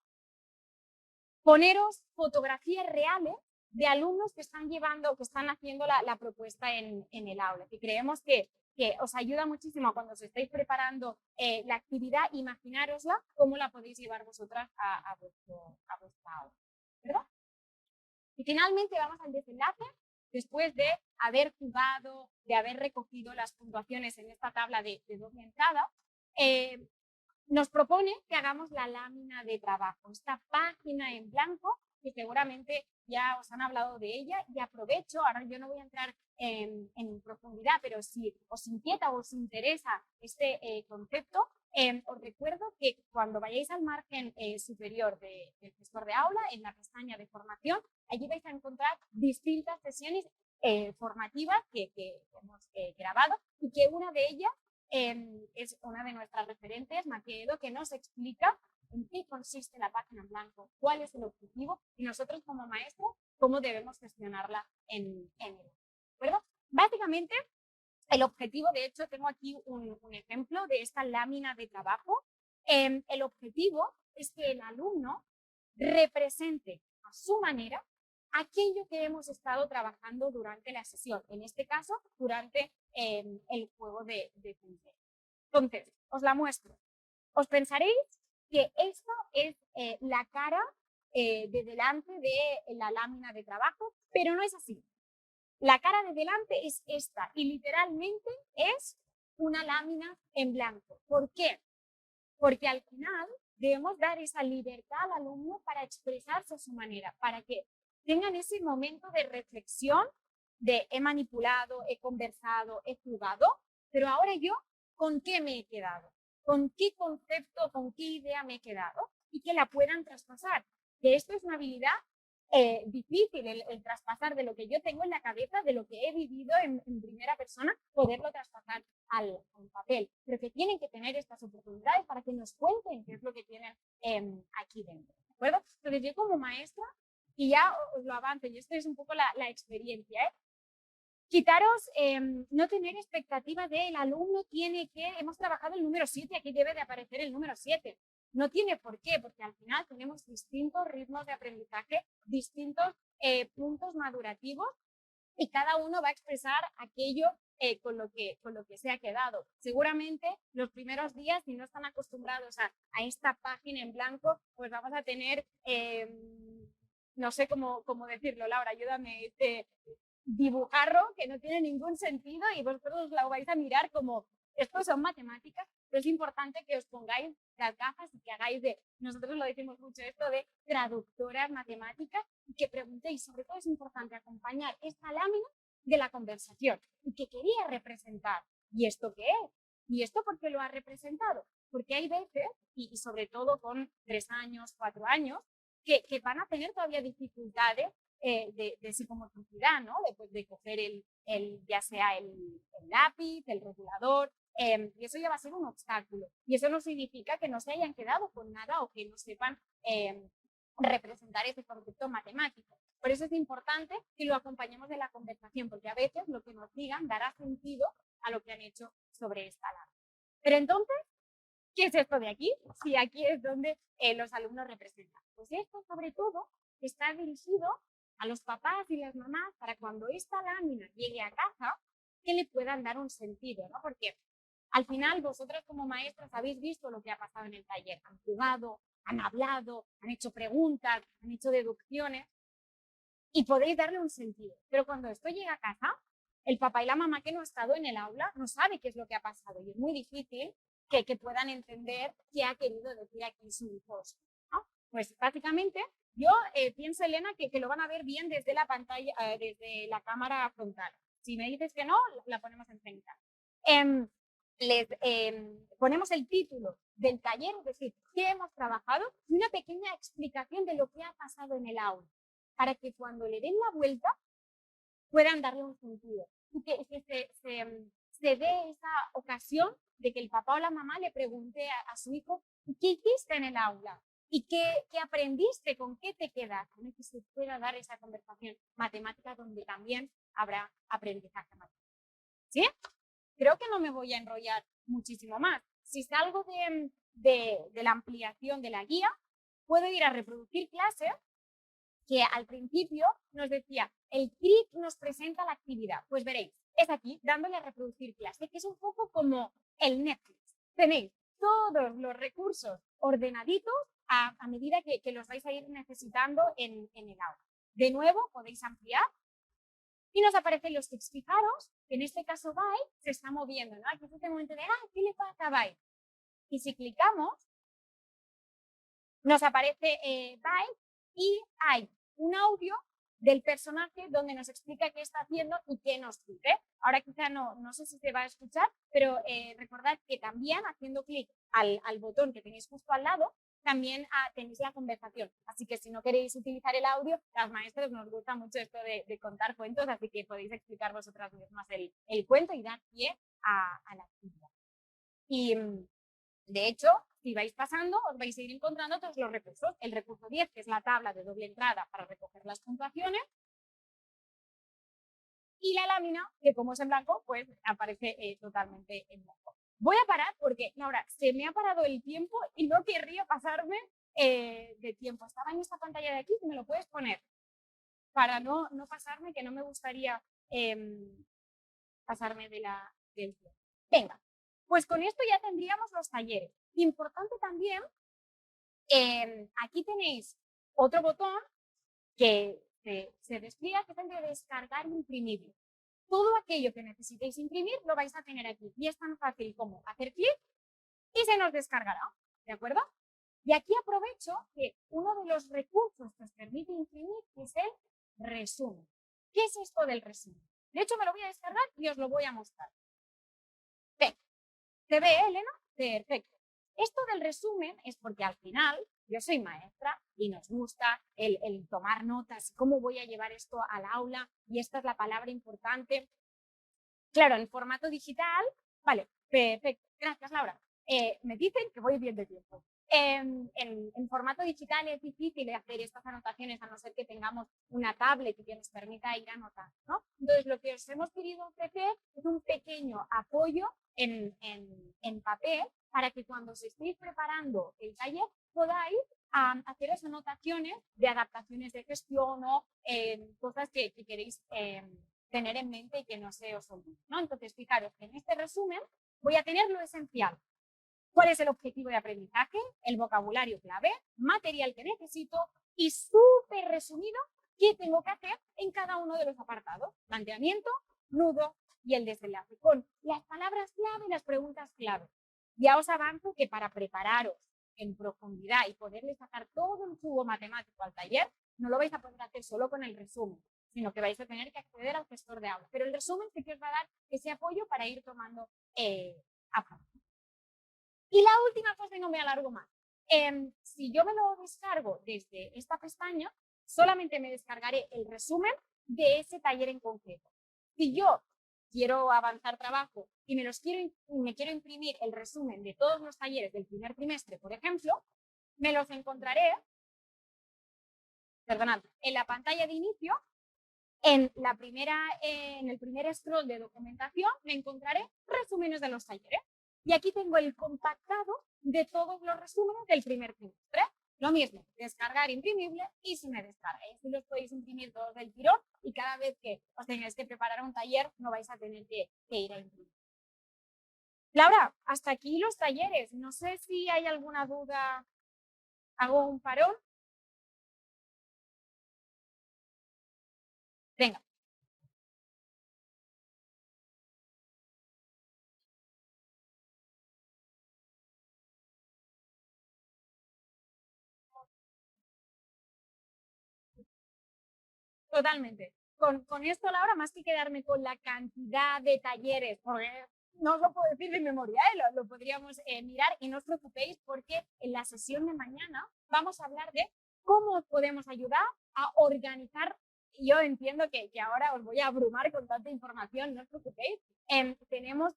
poneros fotografías reales de alumnos que están haciendo la propuesta en el aula, que creemos que os ayuda muchísimo cuando os estáis preparando la actividad, imaginárosla cómo la podéis llevar vosotras a vuestra aula, ¿verdad? Y finalmente vamos al desenlace, después de haber jugado, de haber recogido las puntuaciones en esta tabla de 2 entradas, nos propone que hagamos la lámina de trabajo, esta página en blanco que seguramente ya os han hablado de ella, y aprovecho, ahora yo no voy a entrar en profundidad, pero si os inquieta o os interesa este concepto, os recuerdo que cuando vayáis al margen superior del gestor de aula, en la pestaña de formación, allí vais a encontrar distintas sesiones formativas que hemos grabado, y que una de ellas es una de nuestras referentes, Maquedo, que nos explica en qué consiste la página en blanco, cuál es el objetivo y nosotros como maestros cómo debemos gestionarla en el. ¿De acuerdo? Básicamente, el objetivo, de hecho, tengo aquí un ejemplo de esta lámina de trabajo. El objetivo es que el alumno represente a su manera aquello que hemos estado trabajando durante la sesión, en este caso, durante el juego de puzzle. Entonces, os la muestro. Os pensaréis que esto es la cara de delante de la lámina de trabajo, pero no es así. La cara de delante es esta y literalmente es una lámina en blanco. ¿Por qué? Porque al final debemos dar esa libertad al alumno para expresarse a su manera, para que tengan ese momento de reflexión de he manipulado, he conversado, he jugado, pero ahora yo, ¿con qué me he quedado? ¿Con qué concepto, con qué idea me he quedado? Y que la puedan traspasar. Que esto es una habilidad difícil, el traspasar de lo que yo tengo en la cabeza, de lo que he vivido en primera persona, poderlo traspasar al papel. Pero que tienen que tener estas oportunidades para que nos cuenten qué es lo que tienen aquí dentro. ¿De acuerdo? Entonces yo como maestra, y ya os lo avanzo, y esto es un poco la experiencia, quitaros, no tener expectativa de el alumno tiene que, hemos trabajado el número 7, aquí debe de aparecer el número 7. No tiene por qué, porque al final tenemos distintos ritmos de aprendizaje, distintos puntos madurativos, y cada uno va a expresar aquello con lo que se ha quedado. Seguramente los primeros días, si no están acostumbrados a esta página en blanco, pues vamos a tener, no sé cómo decirlo, Laura, ayúdame, dibujarlo que no tiene ningún sentido y vosotros lo vais a mirar como esto son matemáticas, pero es importante que os pongáis las gafas y que hagáis nosotros lo decimos mucho esto de traductoras matemáticas, y que preguntéis. Sobre todo es importante acompañar esta lámina de la conversación y que quería representar. ¿Y esto qué es? ¿Y esto por qué lo ha representado? Porque hay veces, y sobre todo con 3 años, 4 años, que van a tener todavía dificultades de psicomotricidad, ¿no? De coger ya sea el lápiz, el rotulador, y eso ya va a ser un obstáculo. Y eso no significa que no se hayan quedado con nada o que no sepan representar ese concepto matemático. Por eso es importante que lo acompañemos de la conversación, porque a veces lo que nos digan dará sentido a lo que han hecho sobre esta labor. Pero entonces, ¿qué es esto de aquí? Si aquí es donde los alumnos representan. Pues esto, sobre todo, está dirigido a los papás y las mamás para cuando esta lámina llegue a casa, que le puedan dar un sentido, ¿no? Porque al final vosotras como maestras habéis visto lo que ha pasado en el taller. Han jugado, han hablado, han hecho preguntas, han hecho deducciones y podéis darle un sentido. Pero cuando esto llega a casa, el papá y la mamá que no ha estado en el aula no sabe qué es lo que ha pasado y es muy difícil que puedan entender qué ha querido decir aquí su hijo, ¿no? Pues básicamente yo pienso, Elena, que lo van a ver bien desde la pantalla, desde la cámara frontal. Si me dices que no, la ponemos en 30. Les ponemos el título del taller, es decir, qué hemos trabajado y una pequeña explicación de lo que ha pasado en el aula, para que cuando le den la vuelta puedan darle un sentido y que se dé esa ocasión de que el papá o la mamá le pregunte a su hijo ¿qué hiciste en el aula? ¿Y qué aprendiste? ¿Con qué te quedas? Que se pueda dar esa conversación matemática donde también habrá aprendizaje matemático. ¿Sí? Creo que no me voy a enrollar muchísimo más. Si salgo de la ampliación de la guía, puedo ir a reproducir clase, que al principio nos decía, el CRIC nos presenta la actividad. Pues veréis, es aquí, dándole a reproducir clase, que es un poco como el Netflix. Tenéis todos los recursos ordenaditos a medida que los vais a ir necesitando en el aula. De nuevo, podéis ampliar y nos aparecen los tips. Fijaros que en este caso Byte se está moviendo, ¿no? Aquí es este momento de, ¿qué le pasa a Byte? Y si clicamos, nos aparece Byte y hay un audio del personaje donde nos explica qué está haciendo y qué nos pide. Ahora quizá no sé si se va a escuchar, pero recordad que también haciendo clic al botón que tenéis justo al lado, también tenéis la conversación. Así que si no queréis utilizar el audio, las maestras nos gusta mucho esto de contar cuentos, así que podéis explicar vosotras mismas el cuento y dar pie a la actividad. Y de hecho, si vais pasando, os vais a ir encontrando todos los recursos. El recurso 10, que es la tabla de doble entrada para recoger las puntuaciones. Y la lámina, que como es en blanco, pues aparece totalmente en blanco. Voy a parar porque, Laura, se me ha parado el tiempo y no querría pasarme de tiempo. Estaba en esta pantalla de aquí, si me lo puedes poner, para no pasarme, que no me gustaría pasarme del tiempo. Venga, pues con esto ya tendríamos los talleres. Importante también, aquí tenéis otro botón que se despliega, que es el de descargar e imprimir. Todo aquello que necesitéis imprimir lo vais a tener aquí. Y es tan fácil como hacer clic y se nos descargará, ¿de acuerdo? Y aquí aprovecho que uno de los recursos que os permite imprimir es el resumen. ¿Qué es esto del resumen? De hecho, me lo voy a descargar y os lo voy a mostrar. Ven, ¿se ve, Elena? Perfecto. Esto del resumen es porque al final yo soy maestra y nos gusta el tomar notas, cómo voy a llevar esto al aula, y esta es la palabra importante. Claro, en formato digital, vale, perfecto, gracias Laura. Me dicen que voy bien de tiempo. En formato digital es difícil hacer estas anotaciones a no ser que tengamos una tablet que nos permita ir anotando, ¿no? Entonces, lo que os hemos querido ofrecer es un pequeño apoyo en papel para que cuando os estéis preparando el taller podáis haceros anotaciones de adaptaciones de gestión o cosas que queréis tener en mente y que no se os olvide, ¿no? Entonces, fijaros que en este resumen voy a tener lo esencial. ¿Cuál es el objetivo de aprendizaje? El vocabulario clave, material que necesito y súper resumido qué tengo que hacer en cada uno de los apartados. Planteamiento, nudo y el desenlace, con las palabras clave y las preguntas clave. Ya os avanzo que para prepararos en profundidad y poderle sacar todo el jugo matemático al taller, no lo vais a poder hacer solo con el resumen, sino que vais a tener que acceder al gestor de aula. Pero el resumen sí que os va a dar ese apoyo para ir tomando aparte. Y la última cosa, y no me alargo más. Si yo me lo descargo desde esta pestaña, solamente me descargaré el resumen de ese taller en concreto. Si yo quiero avanzar trabajo y me quiero imprimir el resumen de todos los talleres del primer trimestre, por ejemplo, me los encontraré, perdonad, en la pantalla de inicio, en el primer scroll de documentación, me encontraré resúmenes de los talleres. Y aquí tengo el compactado de todos los resúmenes del primer trimestre. Lo mismo, descargar imprimible y si me descarga. Y así los podéis imprimir todos del tirón y cada vez que os tengáis que preparar un taller no vais a tener que ir a imprimir. Laura, hasta aquí los talleres. No sé si hay alguna duda. ¿Hago un parón? Venga. Totalmente. Con esto, Laura, más que quedarme con la cantidad de talleres, porque no os lo puedo decir de memoria, lo podríamos mirar y no os preocupéis porque en la sesión de mañana vamos a hablar de cómo os podemos ayudar a organizar. Yo entiendo que ahora os voy a abrumar con tanta información, no os preocupéis. Tenemos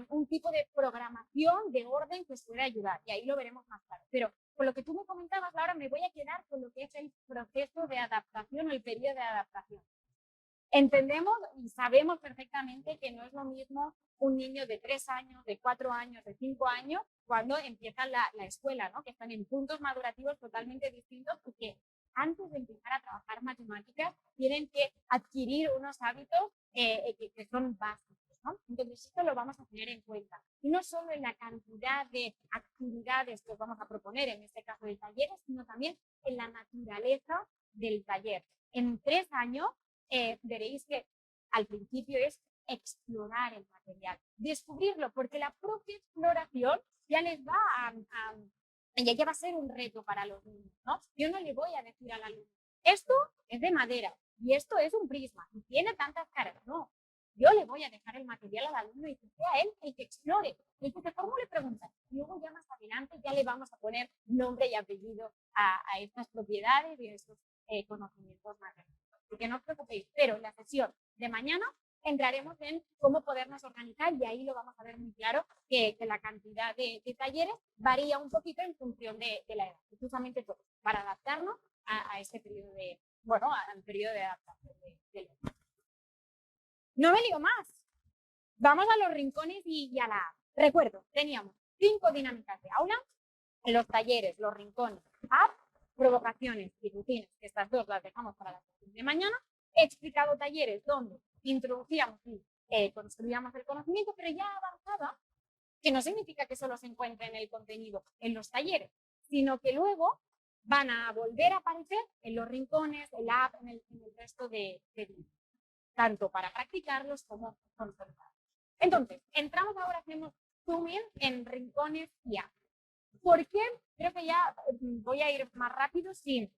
un tipo de programación de orden que os puede ayudar y ahí lo veremos más claro. Pero con lo que tú me comentabas, Laura, me voy a quedar con lo que es el proceso de adaptación o el periodo de adaptación. Entendemos y sabemos perfectamente que no es lo mismo un niño de 3 años, de 4 años, de 5 años, cuando empieza la escuela, ¿no? Que están en puntos madurativos totalmente distintos y que antes de empezar a trabajar matemáticas tienen que adquirir unos hábitos que son básicos, ¿no? Entonces, esto lo vamos a tener en cuenta. Y no solo en la cantidad de actividades que os vamos a proponer, en este caso de talleres, sino también en la naturaleza del taller. En 3 años, veréis que al principio es explorar el material, descubrirlo, porque la propia exploración ya les va ya va a ser un reto para los niños, ¿no? Yo no le voy a decir al alumno, esto es de madera y esto es un prisma y tiene tantas caras, no. Yo le voy a dejar el material al alumno y que sea él el que explore, el que se formule preguntas. Luego ya más adelante ya le vamos a poner nombre y apellido a estas propiedades y a estos conocimientos materiales. Así que no os preocupéis, pero en la sesión de mañana entraremos en cómo podernos organizar y ahí lo vamos a ver muy claro que la cantidad de talleres varía un poquito en función de la edad, justamente todo, para adaptarnos a este periodo de, bueno, al periodo de adaptación de No me lío más. Vamos a los rincones y a la app. Recuerdo, teníamos 5 dinámicas de aula, los talleres, los rincones, app, provocaciones y rutinas, que estas 2 las dejamos para la sesión de mañana. He explicado talleres donde introducíamos y construíamos el conocimiento, pero ya avanzada, que no significa que solo se encuentre en el contenido en los talleres, sino que luego van a volver a aparecer en los rincones, en la app, en el resto de vídeos, tanto para practicarlos como consolidarlos. Entonces, entramos ahora, hacemos zoom in en rincones y app. ¿Por qué? Creo que ya voy a ir más rápido, sí.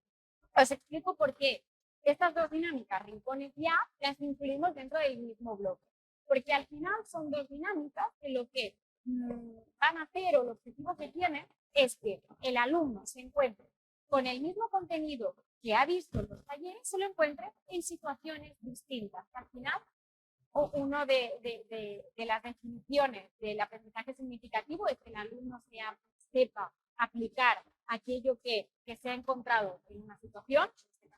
Os explico por qué estas 2 dinámicas, rincones y app, las incluimos dentro del mismo bloque. Porque al final son 2 dinámicas que lo que van a hacer o el objetivo que tienen es que el alumno se encuentre con el mismo contenido que ha visto en los talleres, se lo encuentre en situaciones distintas. Al final, una de las definiciones del aprendizaje significativo es que el alumno sepa aplicar aquello que se ha encontrado en una situación,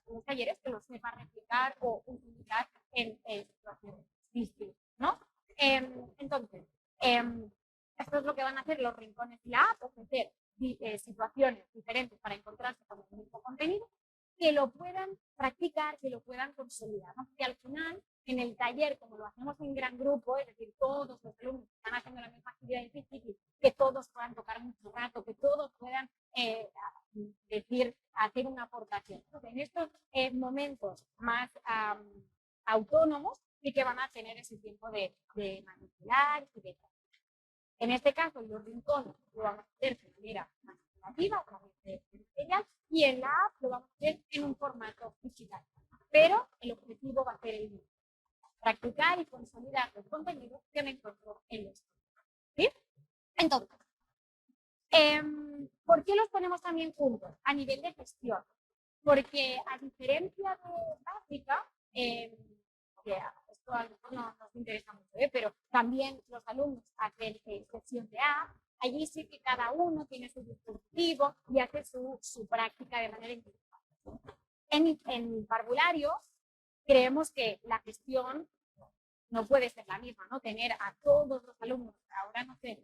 en los talleres, que lo sepa replicar o utilizar en situaciones distintas, ¿no? Entonces, esto es lo que van a hacer los rincones y la app, ofrecer situaciones diferentes para encontrarse con el mismo contenido, que lo puedan practicar, que lo puedan consolidar, ¿no? Porque al final, en el taller, como lo hacemos en gran grupo, es decir, todos los alumnos están haciendo la misma actividad difícil, que todos puedan tocar mucho rato, que todos puedan hacer una aportación. Entonces, en estos momentos más autónomos, sí que van a tener ese tiempo de manipular y de practicar. En este caso, los rincones lo vamos a hacer de manera más creativa, a través de material, y en la app lo vamos a hacer en un formato digital. Pero el objetivo va a ser el mismo: practicar y consolidar los contenidos que me encuentro en los. ¿Sí? Entonces, ¿por qué los ponemos también juntos? A nivel de gestión. Porque a diferencia de básica, que esto a lo mejor no nos interesa mucho, pero también los alumnos hacen sesión de app, allí sí que cada uno tiene su dispositivo y hace su práctica de manera individual. En parvularios creemos que la gestión no puede ser la misma, ¿no? Tener a todos los alumnos, ahora no sé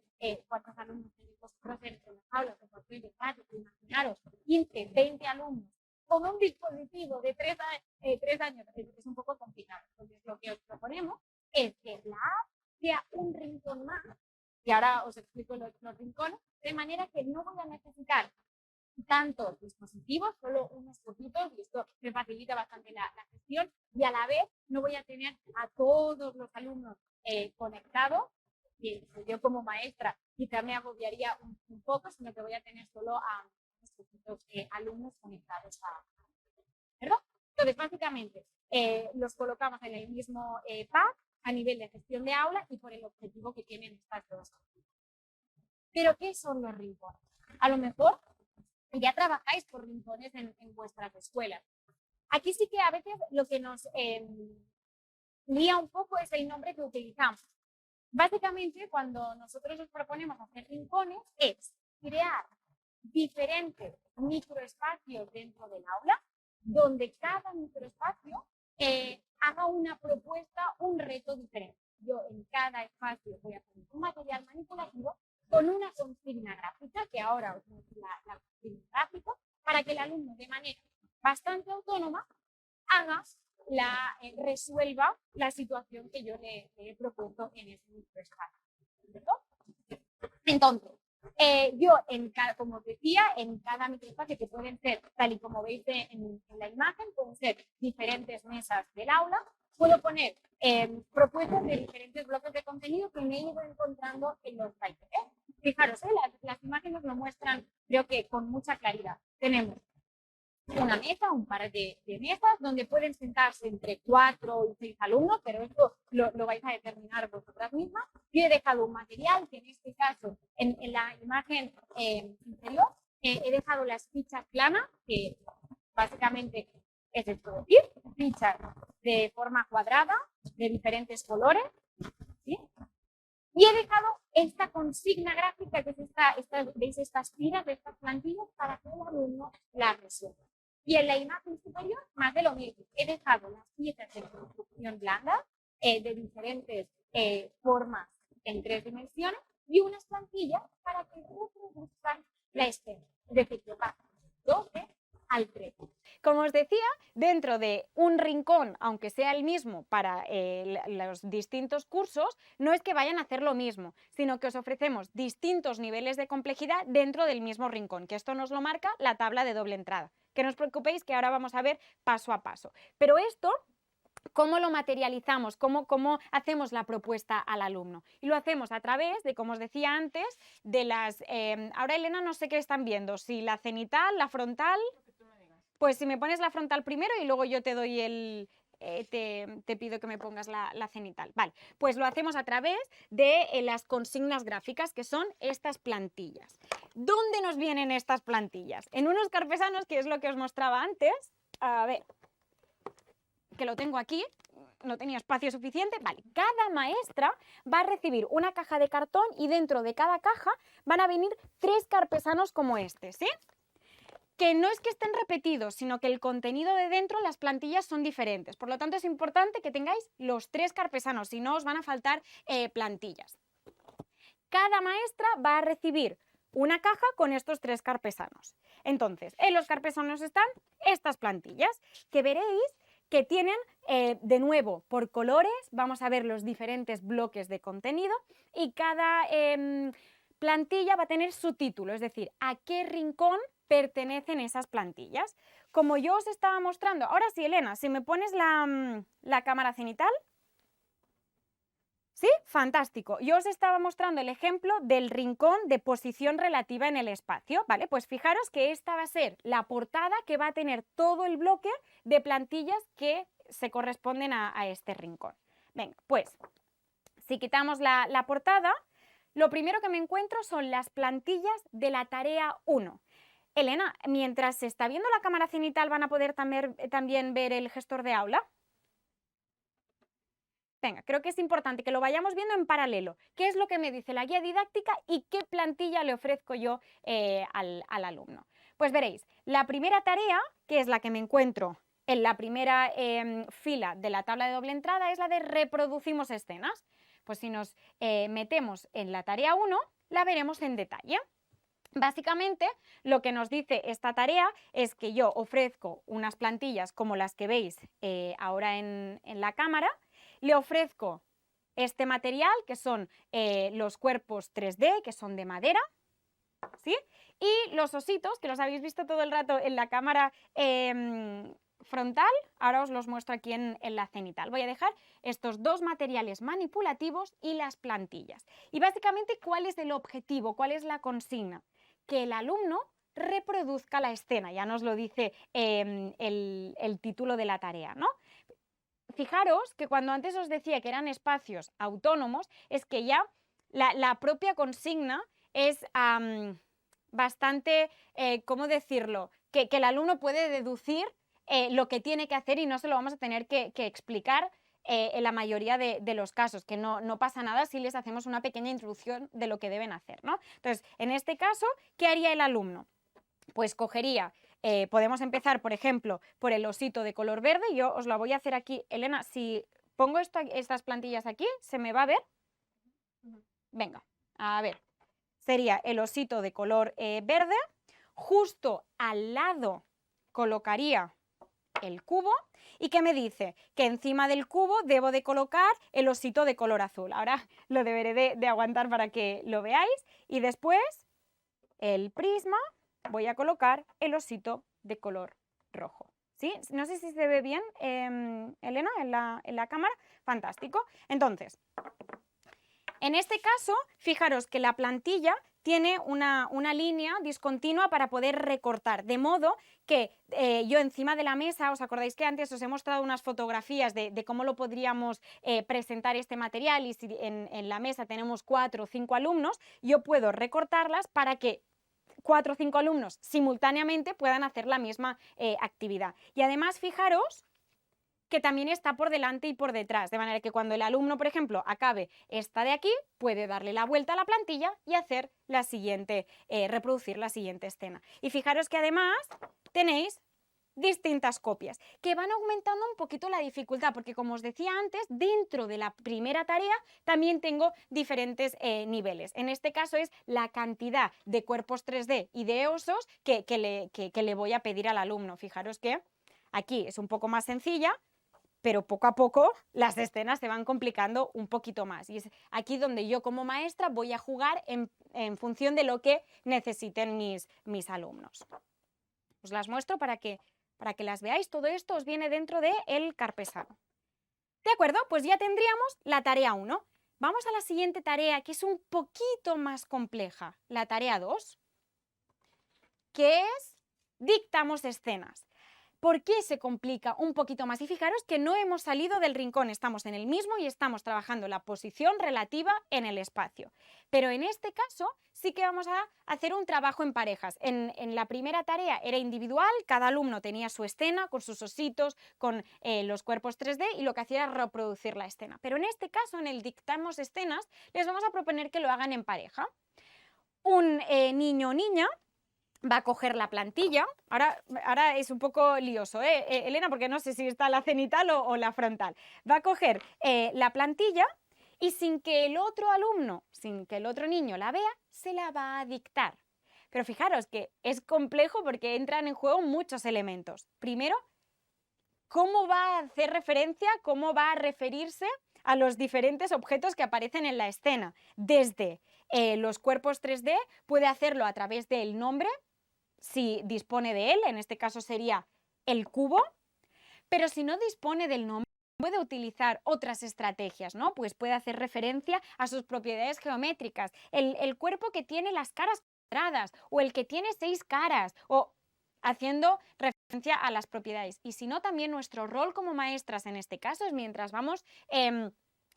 cuántos alumnos tenemos en las aulas, en cualquier caso, imaginaros 15, 20 alumnos con un dispositivo de 3 años, es un poco complicado. Entonces, lo que os proponemos es que la app sea un rincón más, y ahora os explico los rincones, de manera que no voy a necesitar tantos dispositivos, solo unos poquitos, y esto me facilita bastante la gestión, y a la vez no voy a tener a todos los alumnos conectados, y yo como maestra quizá me agobiaría un poco, sino que voy a tener solo a unos poquitos alumnos conectados ¿verdad? Entonces, básicamente, los colocamos en el mismo pack a nivel de gestión de aula y por el objetivo que tienen estas dos. Pero, ¿qué son los rincones? A lo mejor ya trabajáis por rincones en vuestras escuelas. Aquí sí que a veces lo que nos lía un poco es el nombre que utilizamos. Básicamente, cuando nosotros os proponemos hacer rincones, es crear diferentes microespacios dentro del aula, donde cada microespacio haga una propuesta, un reto diferente. Yo en cada espacio voy a poner un material manipulativo con una consigna gráfica, que ahora os muestro la consigna gráfica, para que el alumno de manera bastante autónoma resuelva la situación que yo le he propuesto en ese microespacio. Entonces, yo, como os decía, en cada microespacio, que pueden ser, tal y como veis en la imagen, pueden ser diferentes mesas del aula, puedo poner propuestas de diferentes bloques de contenido que me he ido encontrando en los talleres. Fijaros, las imágenes lo muestran, creo que con mucha claridad. Tenemos una mesa, un par de mesas, donde pueden sentarse entre 4 y 6 alumnos, pero esto lo vais a determinar vosotras mismas. Yo he dejado un material, que en este caso, en la imagen inferior, he dejado las fichas planas, que básicamente es esto, fichas de forma cuadrada, de diferentes colores, ¿sí? Y he dejado esta consigna gráfica, que es ¿veis estas tiras de estas plantillas? Para que el alumno las resuelva. Y en la imagen superior, más de lo mismo. He dejado las piezas de construcción blanda de diferentes formas en 3 dimensiones y unas plantillas para que reproduzcan la escena. Es decir, que pasan 12 al 13. Como os decía, dentro de un rincón, aunque sea el mismo para los distintos cursos, no es que vayan a hacer lo mismo, sino que os ofrecemos distintos niveles de complejidad dentro del mismo rincón, que esto nos lo marca la tabla de doble entrada. Que no os preocupéis, que ahora vamos a ver paso a paso. Pero esto, ¿cómo lo materializamos? ¿Cómo hacemos la propuesta al alumno? Y lo hacemos a través de, como os decía antes, de las... ahora, Elena, no sé qué están viendo, si la cenital, la frontal... Pues si me pones la frontal primero y luego yo te doy te pido que me pongas la cenital. Vale, pues lo hacemos a través de las consignas gráficas, que son estas plantillas. ¿Dónde nos vienen estas plantillas? En unos carpesanos, que es lo que os mostraba antes. A ver, que lo tengo aquí, no tenía espacio suficiente. Vale, cada maestra va a recibir una caja de cartón y dentro de cada caja van a venir 3 carpesanos como este, ¿sí? Que no es que estén repetidos, sino que el contenido de dentro, las plantillas son diferentes. Por lo tanto, es importante que tengáis los 3 carpesanos, si no os van a faltar plantillas. Cada maestra va a recibir una caja con estos 3 carpesanos. Entonces, en los carpesanos están estas plantillas, que veréis que tienen, de nuevo, por colores, vamos a ver los diferentes bloques de contenido, y cada plantilla va a tener su título, es decir, a qué rincón pertenecen esas plantillas. Como yo os estaba mostrando, ahora sí, Elena, si me pones la cámara cenital. ¿Sí? Fantástico. Yo os estaba mostrando el ejemplo del rincón de posición relativa en el espacio, ¿vale? Pues fijaros que esta va a ser la portada que va a tener todo el bloque de plantillas que se corresponden a este rincón. Venga, pues, si quitamos la portada, lo primero que me encuentro son las plantillas de la tarea 1. Elena, mientras se está viendo la cámara cenital, ¿van a poder también ver el gestor de aula? Venga, creo que es importante que lo vayamos viendo en paralelo. ¿Qué es lo que me dice la guía didáctica y qué plantilla le ofrezco yo al alumno? Pues veréis, la primera tarea, que es la que me encuentro en la primera fila de la tabla de doble entrada, es la de reproducimos escenas. Pues si nos metemos en la tarea 1, la veremos en detalle. Básicamente, lo que nos dice esta tarea es que yo ofrezco unas plantillas como las que veis ahora en la cámara. Le ofrezco este material, que son los cuerpos 3D, que son de madera, ¿sí? Y los ositos, que los habéis visto todo el rato en la cámara frontal, ahora os los muestro aquí en la cenital. Voy a dejar estos dos materiales manipulativos y las plantillas. Y básicamente, ¿cuál es el objetivo? ¿Cuál es la consigna? Que el alumno reproduzca la escena, ya nos lo dice el título de la tarea, ¿no? Fijaros que cuando antes os decía que eran espacios autónomos, es que ya la propia consigna es bastante, ¿cómo decirlo?, que el alumno puede deducir lo que tiene que hacer y no se lo vamos a tener que explicar en la mayoría de los casos, que no pasa nada si les hacemos una pequeña introducción de lo que deben hacer, ¿no? Entonces, en este caso, ¿qué haría el alumno? Pues cogería, podemos empezar, por ejemplo, por el osito de color verde. Yo os la voy a hacer aquí. Elena, si pongo estas plantillas aquí, ¿se me va a ver? Venga, a ver. Sería el osito de color verde. Justo al lado colocaría el cubo. ¿Y qué me dice? Que encima del cubo debo de colocar el osito de color azul. Ahora lo deberé de aguantar para que lo veáis. Y después el prisma, voy a colocar el osito de color rojo. ¿Sí? No sé si se ve bien, Elena, en la cámara. Fantástico. Entonces, en este caso, fijaros que la plantilla tiene una línea discontinua para poder recortar, de modo que yo encima de la mesa, ¿os acordáis que antes os he mostrado unas fotografías de cómo lo podríamos presentar este material? Y si en la mesa tenemos 4 o 5 alumnos, yo puedo recortarlas para que 4 o 5 alumnos simultáneamente puedan hacer la misma actividad. Y además, fijaros que también está por delante y por detrás, de manera que cuando el alumno, por ejemplo, acabe esta de aquí, puede darle la vuelta a la plantilla y hacer la siguiente, reproducir la siguiente escena. Y fijaros que además tenéis distintas copias, que van aumentando un poquito la dificultad, porque como os decía antes, dentro de la primera tarea también tengo diferentes niveles. En este caso es la cantidad de cuerpos 3D y de osos que le voy a pedir al alumno. Fijaros que aquí es un poco más sencilla, pero poco a poco las escenas se van complicando un poquito más. Y es aquí donde yo como maestra voy a jugar en función de lo que necesiten mis alumnos. Os las muestro para que las veáis. Todo esto os viene dentro del carpesano. ¿De acuerdo? Pues ya tendríamos la tarea 1. Vamos a la siguiente tarea, que es un poquito más compleja, la tarea 2, que es dictamos escenas. ¿Por qué se complica un poquito más? Y fijaros que no hemos salido del rincón, estamos en el mismo y estamos trabajando la posición relativa en el espacio. Pero en este caso sí que vamos a hacer un trabajo en parejas. En la primera tarea era individual, cada alumno tenía su escena con sus ositos, con los cuerpos 3D y lo que hacía era reproducir la escena. Pero en este caso, en el dictamos escenas, les vamos a proponer que lo hagan en pareja. Un niño o niña va a coger la plantilla, ahora es un poco lioso, Elena, porque no sé si está la cenital o la frontal. Va a coger la plantilla y sin que el otro alumno, sin que el otro niño la vea, se la va a dictar. Pero fijaros que es complejo porque entran en juego muchos elementos. Primero, cómo va a hacer referencia, cómo va a referirse a los diferentes objetos que aparecen en la escena. Desde los cuerpos 3D puede hacerlo a través del nombre, si dispone de él, en este caso sería el cubo, pero si no dispone del nombre, puede utilizar otras estrategias, ¿no? Pues puede hacer referencia a sus propiedades geométricas, el cuerpo que tiene las caras cuadradas o el que tiene 6 caras, o haciendo referencia a las propiedades. Y si no, también nuestro rol como maestras en este caso es mientras vamos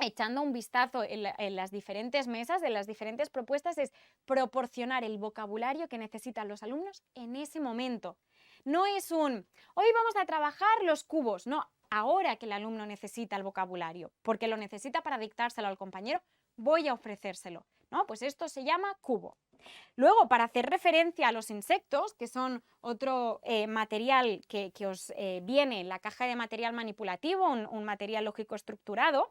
echando un vistazo en las diferentes mesas, en las diferentes propuestas, es proporcionar el vocabulario que necesitan los alumnos en ese momento. No es un, hoy vamos a trabajar los cubos, no, ahora que el alumno necesita el vocabulario, porque lo necesita para dictárselo al compañero, voy a ofrecérselo, ¿no? Pues esto se llama cubo. Luego, para hacer referencia a los insectos, que son otro material que os viene en la caja de material manipulativo, un material lógico estructurado,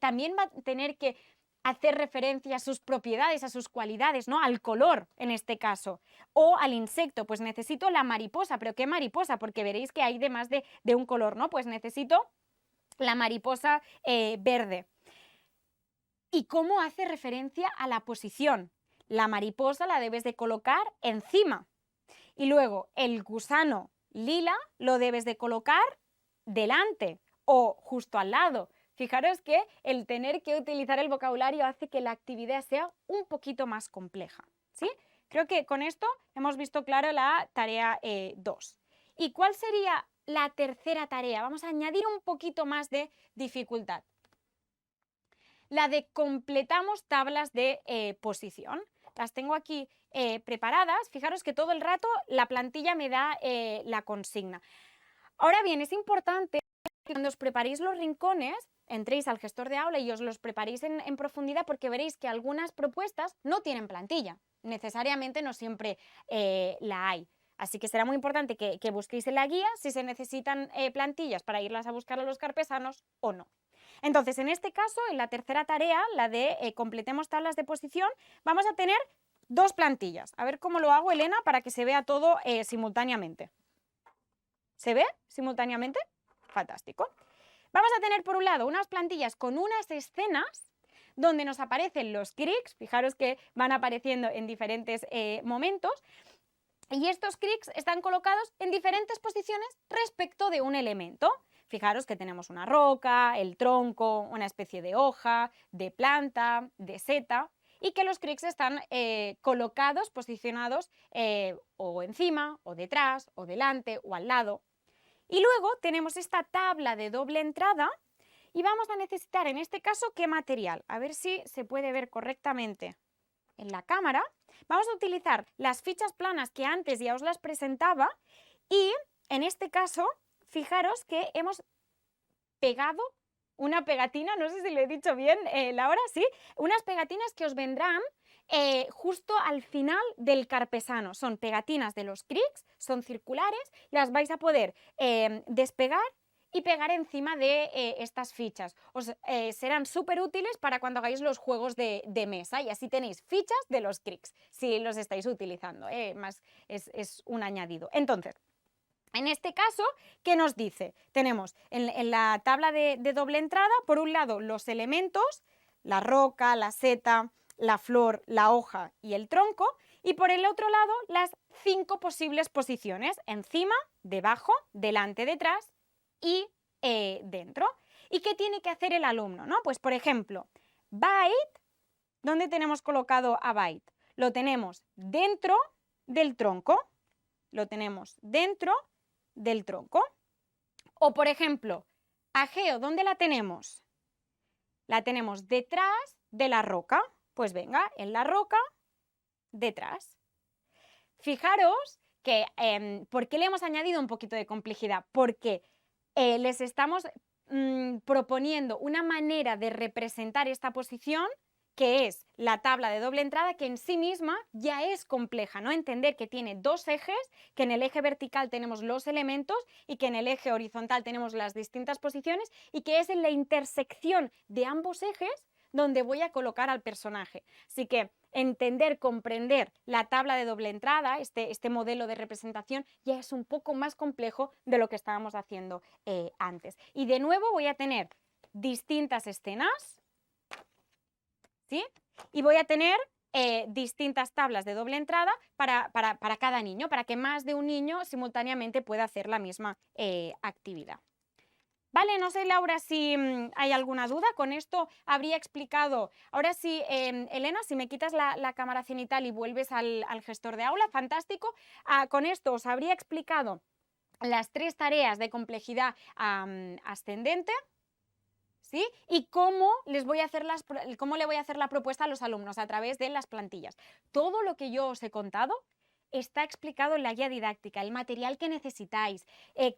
también va a tener que hacer referencia a sus propiedades, a sus cualidades, ¿no? Al color, en este caso, o al insecto. Pues necesito la mariposa, ¿pero qué mariposa? Porque veréis que hay de más de un color, ¿no? Pues necesito la mariposa verde. ¿Y cómo hace referencia a la posición? La mariposa la debes de colocar encima. Y luego el gusano lila lo debes de colocar delante o justo al lado. Fijaros que el tener que utilizar el vocabulario hace que la actividad sea un poquito más compleja, ¿sí? Creo que con esto hemos visto claro la tarea 2. ¿Y cuál sería la tercera tarea? Vamos a añadir un poquito más de dificultad. La de completamos tablas de posición. Las tengo aquí preparadas. Fijaros que todo el rato la plantilla me da la consigna. Ahora bien, es importante que cuando os preparéis los rincones, entréis al gestor de aula y os los preparéis en profundidad, porque veréis que algunas propuestas no tienen plantilla. Necesariamente no siempre la hay. Así que será muy importante que busquéis en la guía si se necesitan plantillas para irlas a buscar a los carpesanos o no. Entonces, en este caso, en la tercera tarea, la de completemos tablas de posición, vamos a tener 2 plantillas. A ver cómo lo hago, Elena, para que se vea todo simultáneamente. ¿Se ve simultáneamente? Fantástico. Vamos a tener, por un lado, unas plantillas con unas escenas donde nos aparecen los crics, fijaros que van apareciendo en diferentes momentos, y estos crics están colocados en diferentes posiciones respecto de un elemento. Fijaros que tenemos una roca, el tronco, una especie de hoja, de planta, de seta, y que los crics están colocados, posicionados o encima, o detrás, o delante, o al lado. Y luego tenemos esta tabla de doble entrada y vamos a necesitar en este caso ¿qué material? A ver si se puede ver correctamente en la cámara. Vamos a utilizar las fichas planas que antes ya os las presentaba y en este caso fijaros que hemos pegado una pegatina, no sé si lo he dicho bien, Laura, sí, unas pegatinas que os vendrán justo al final del carpesano. Son pegatinas de los crics, son circulares, las vais a poder despegar y pegar encima de estas fichas. Os serán súper útiles para cuando hagáis los juegos de mesa y así tenéis fichas de los crics, si los estáis utilizando, más es un añadido. Entonces, en este caso, ¿qué nos dice? Tenemos en la tabla de doble entrada, por un lado, los elementos, la roca, la seta, la flor, la hoja y el tronco, y por el otro lado, las 5 posibles posiciones, encima, debajo, delante, detrás y dentro. ¿Y qué tiene que hacer el alumno? ¿No? Pues, por ejemplo, byte, ¿dónde tenemos colocado a byte? Lo tenemos dentro del tronco, lo tenemos dentro del tronco. O, por ejemplo, ageo, ¿dónde la tenemos? La tenemos detrás de la roca. Pues venga, en la roca, detrás. Fijaros que, ¿por qué le hemos añadido un poquito de complejidad? Porque les estamos proponiendo una manera de representar esta posición que es la tabla de doble entrada, que en sí misma ya es compleja, ¿no? Entender que tiene 2 ejes, que en el eje vertical tenemos los elementos y que en el eje horizontal tenemos las distintas posiciones y que es en la intersección de ambos ejes donde voy a colocar al personaje. Así que entender, comprender la tabla de doble entrada, este modelo de representación, ya es un poco más complejo de lo que estábamos haciendo antes. Y de nuevo voy a tener distintas escenas, ¿sí? Y voy a tener distintas tablas de doble entrada para cada niño, para que más de un niño simultáneamente pueda hacer la misma actividad. Vale, no sé, Laura, si hay alguna duda. Con esto habría explicado. Ahora sí, Elena, si me quitas la cámara cenital y vuelves al gestor de aula, fantástico. Con esto os habría explicado las 3 tareas de complejidad ascendente. ¿sí? Y cómo le voy a hacer la propuesta a los alumnos a través de las plantillas. Todo lo que yo os he contado está explicado en la guía didáctica, el material que necesitáis,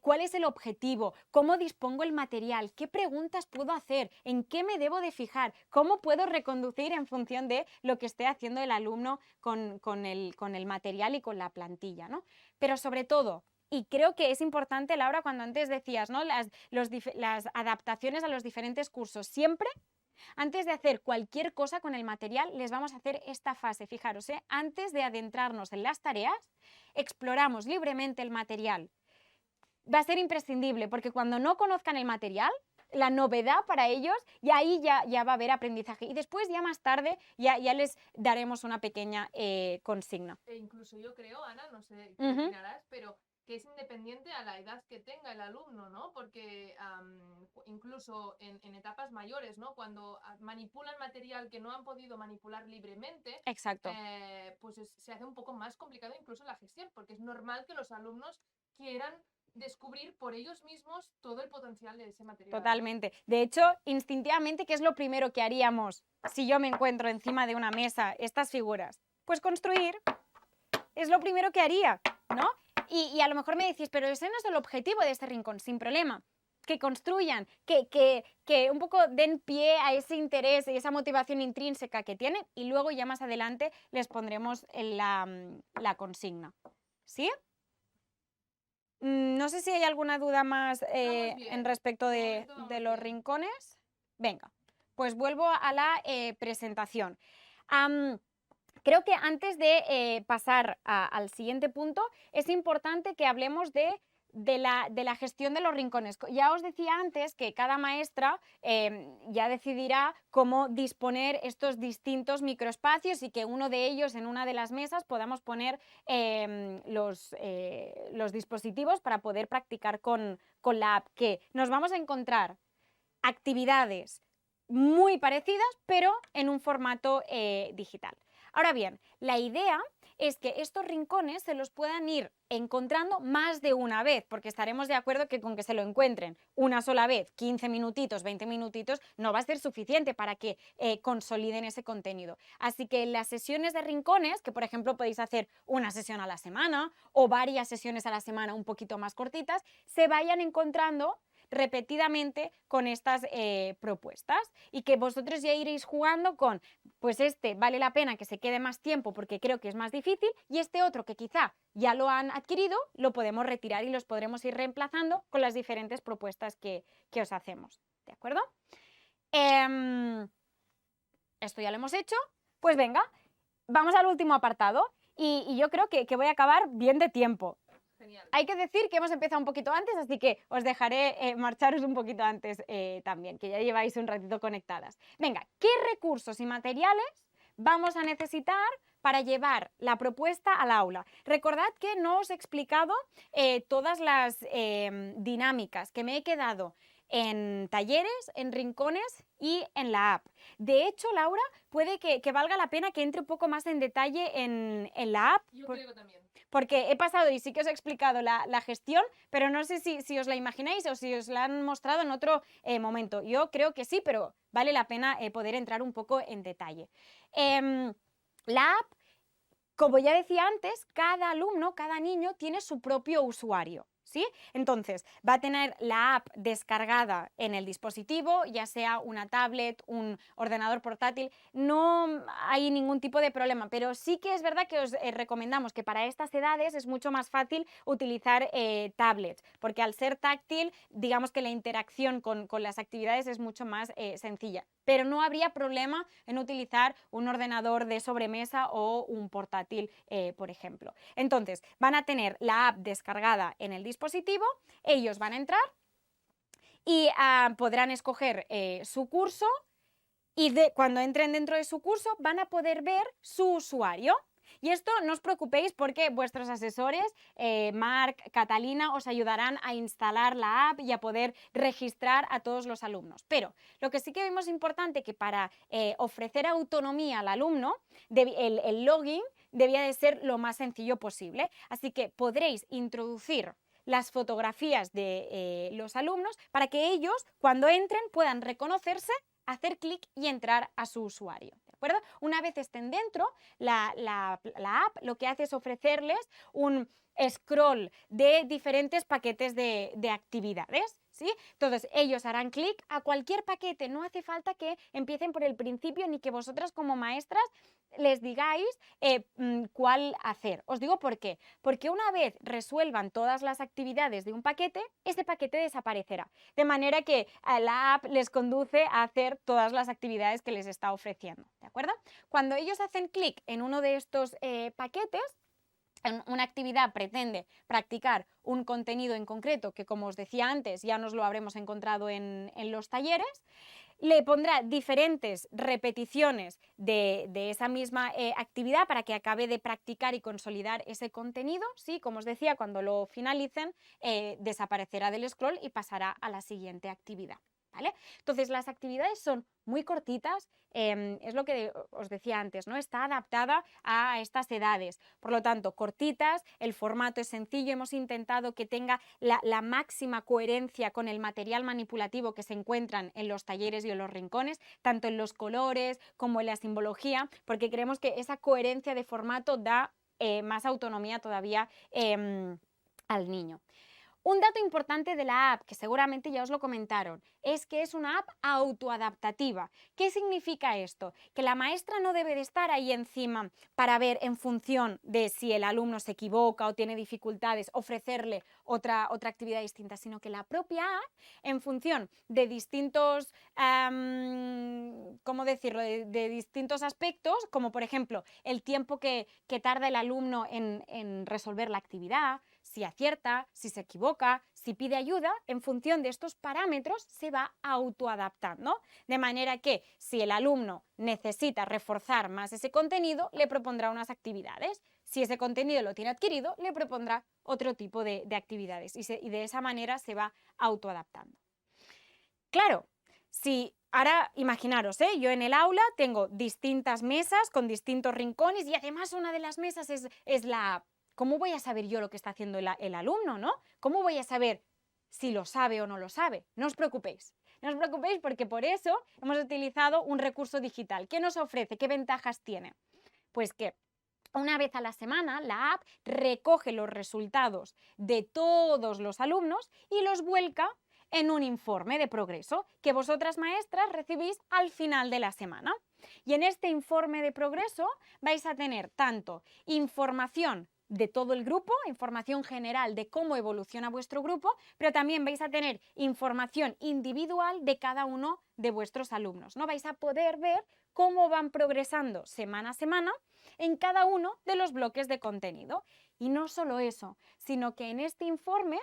cuál es el objetivo, cómo dispongo el material, qué preguntas puedo hacer, en qué me debo de fijar, cómo puedo reconducir en función de lo que esté haciendo el alumno con el material y con la plantilla, ¿no? Pero sobre todo, y creo que es importante, Laura, cuando antes decías, ¿no? las adaptaciones a los diferentes cursos, siempre antes de hacer cualquier cosa con el material, les vamos a hacer esta fase. Fijaros, antes de adentrarnos en las tareas, exploramos libremente el material. Va a ser imprescindible, porque cuando no conozcan el material, la novedad para ellos, y ahí ya va a haber aprendizaje. Y después, ya más tarde, ya les daremos una pequeña consigna. E incluso yo creo, Ana, no sé qué opinarás, pero que es independiente a la edad que tenga el alumno, ¿no? Porque incluso en etapas mayores, ¿no? Cuando manipulan material que no han podido manipular libremente, exacto, pues se hace un poco más complicado incluso la gestión, porque es normal que los alumnos quieran descubrir por ellos mismos todo el potencial de ese material. Totalmente. De hecho, instintivamente, ¿qué es lo primero que haríamos si yo me encuentro encima de una mesa estas figuras? Pues construir. Es lo primero que haría, ¿no? Y a lo mejor me decís, pero ese no es el objetivo de este rincón, sin problema. Que construyan, que un poco den pie a ese interés y esa motivación intrínseca que tienen, y luego ya más adelante les pondremos la consigna. ¿Sí? No sé si hay alguna duda más en respecto de los rincones. Venga, pues vuelvo a la presentación. Creo que antes de pasar al siguiente punto, es importante que hablemos de la gestión de los rincones. Ya os decía antes que cada maestra ya decidirá cómo disponer estos distintos microespacios, y que uno de ellos, en una de las mesas, podamos poner los dispositivos para poder practicar con la app, que nos vamos a encontrar actividades muy parecidas, pero en un formato digital. Ahora bien, la idea es que estos rincones se los puedan ir encontrando más de una vez, porque estaremos de acuerdo que con que se lo encuentren una sola vez, 15 minutitos, 20 minutitos, no va a ser suficiente para que consoliden ese contenido. Así que en las sesiones de rincones, que por ejemplo podéis hacer una sesión a la semana o varias sesiones a la semana un poquito más cortitas, se vayan encontrando repetidamente con estas propuestas, y que vosotros ya iréis jugando con, pues este vale la pena que se quede más tiempo porque creo que es más difícil, y este otro que quizá ya lo han adquirido, lo podemos retirar y los podremos ir reemplazando con las diferentes propuestas que os hacemos. ¿De acuerdo? Esto ya lo hemos hecho. Pues venga, vamos al último apartado, y yo creo que voy a acabar bien de tiempo. Genial. Hay que decir que hemos empezado un poquito antes, así que os dejaré marcharos un poquito antes también, que ya lleváis un ratito conectadas. Venga, ¿qué recursos y materiales vamos a necesitar para llevar la propuesta al aula? Recordad que no os he explicado todas las dinámicas que me he quedado en talleres, en rincones y en la app. De hecho, Laura, puede que valga la pena que entre un poco más en detalle en la app. Yo creo también. Porque he pasado y sí que os he explicado la gestión, pero no sé si os la imagináis o si os la han mostrado en otro momento. Yo creo que sí, pero vale la pena poder entrar un poco en detalle. La app, como ya decía antes, cada alumno, cada niño tiene su propio usuario, ¿sí? Entonces, va a tener la app descargada en el dispositivo, ya sea una tablet, un ordenador portátil. No hay ningún tipo de problema, pero sí que es verdad que os recomendamos que para estas edades es mucho más fácil utilizar tablets, porque al ser táctil, digamos que la interacción con las actividades es mucho más sencilla. Pero no habría problema en utilizar un ordenador de sobremesa o un portátil, por ejemplo. Entonces, van a tener la app descargada en el dispositivo, ellos van a entrar y podrán escoger su curso, y cuando entren dentro de su curso van a poder ver su usuario. Y esto no os preocupéis, porque vuestros asesores, Marc, Catalina, os ayudarán a instalar la app y a poder registrar a todos los alumnos. Pero lo que sí que vemos importante, que para ofrecer autonomía al alumno, el login debía de ser lo más sencillo posible. Así que podréis introducir las fotografías de los alumnos para que ellos, cuando entren, puedan reconocerse, hacer clic y entrar a su usuario. ¿De acuerdo? Una vez estén dentro, la app lo que hace es ofrecerles un scroll de diferentes paquetes de actividades. ¿Sí? Entonces ellos harán clic a cualquier paquete, no hace falta que empiecen por el principio ni que vosotras como maestras les digáis cuál hacer. Os digo por qué. Porque una vez resuelvan todas las actividades de un paquete, ese paquete desaparecerá. De manera que la app les conduce a hacer todas las actividades que les está ofreciendo. ¿De acuerdo? Cuando ellos hacen clic en uno de estos paquetes, una actividad pretende practicar un contenido en concreto que, como os decía antes, ya nos lo habremos encontrado en los talleres, le pondrá diferentes repeticiones de esa misma actividad para que acabe de practicar y consolidar ese contenido. ¿Sí? Como os decía, cuando lo finalicen, desaparecerá del scroll y pasará a la siguiente actividad. ¿Vale? Entonces, las actividades son muy cortitas, es lo que os decía antes, ¿no? Está adaptada a estas edades, por lo tanto, cortitas, el formato es sencillo, hemos intentado que tenga la máxima coherencia con el material manipulativo que se encuentran en los talleres y en los rincones, tanto en los colores como en la simbología, porque creemos que esa coherencia de formato da más autonomía todavía al niño. Un dato importante de la app, que seguramente ya os lo comentaron, es que es una app autoadaptativa. ¿Qué significa esto? Que la maestra no debe de estar ahí encima para ver en función de si el alumno se equivoca o tiene dificultades, ofrecerle otra actividad distinta, sino que la propia app, en función de distintos, ¿cómo decirlo?, de distintos aspectos, como por ejemplo el tiempo que tarda el alumno en resolver la actividad, si acierta, si se equivoca, si pide ayuda, en función de estos parámetros se va autoadaptando. De manera que si el alumno necesita reforzar más ese contenido, le propondrá unas actividades. Si ese contenido lo tiene adquirido, le propondrá otro tipo de actividades y de esa manera se va autoadaptando. Claro, si ahora imaginaros, yo en el aula tengo distintas mesas con distintos rincones y además una de las mesas es la app. ¿Cómo voy a saber yo lo que está haciendo el alumno, no? ¿Cómo voy a saber si lo sabe o no lo sabe? No os preocupéis. No os preocupéis porque por eso hemos utilizado un recurso digital. ¿Qué nos ofrece? ¿Qué ventajas tiene? Pues que una vez a la semana la app recoge los resultados de todos los alumnos y los vuelca en un informe de progreso que vosotras maestras recibís al final de la semana. Y en este informe de progreso vais a tener tanto información de todo el grupo, información general de cómo evoluciona vuestro grupo, pero también vais a tener información individual de cada uno de vuestros alumnos, ¿no? Vais a poder ver cómo van progresando semana a semana en cada uno de los bloques de contenido. Y no solo eso, sino que en este informe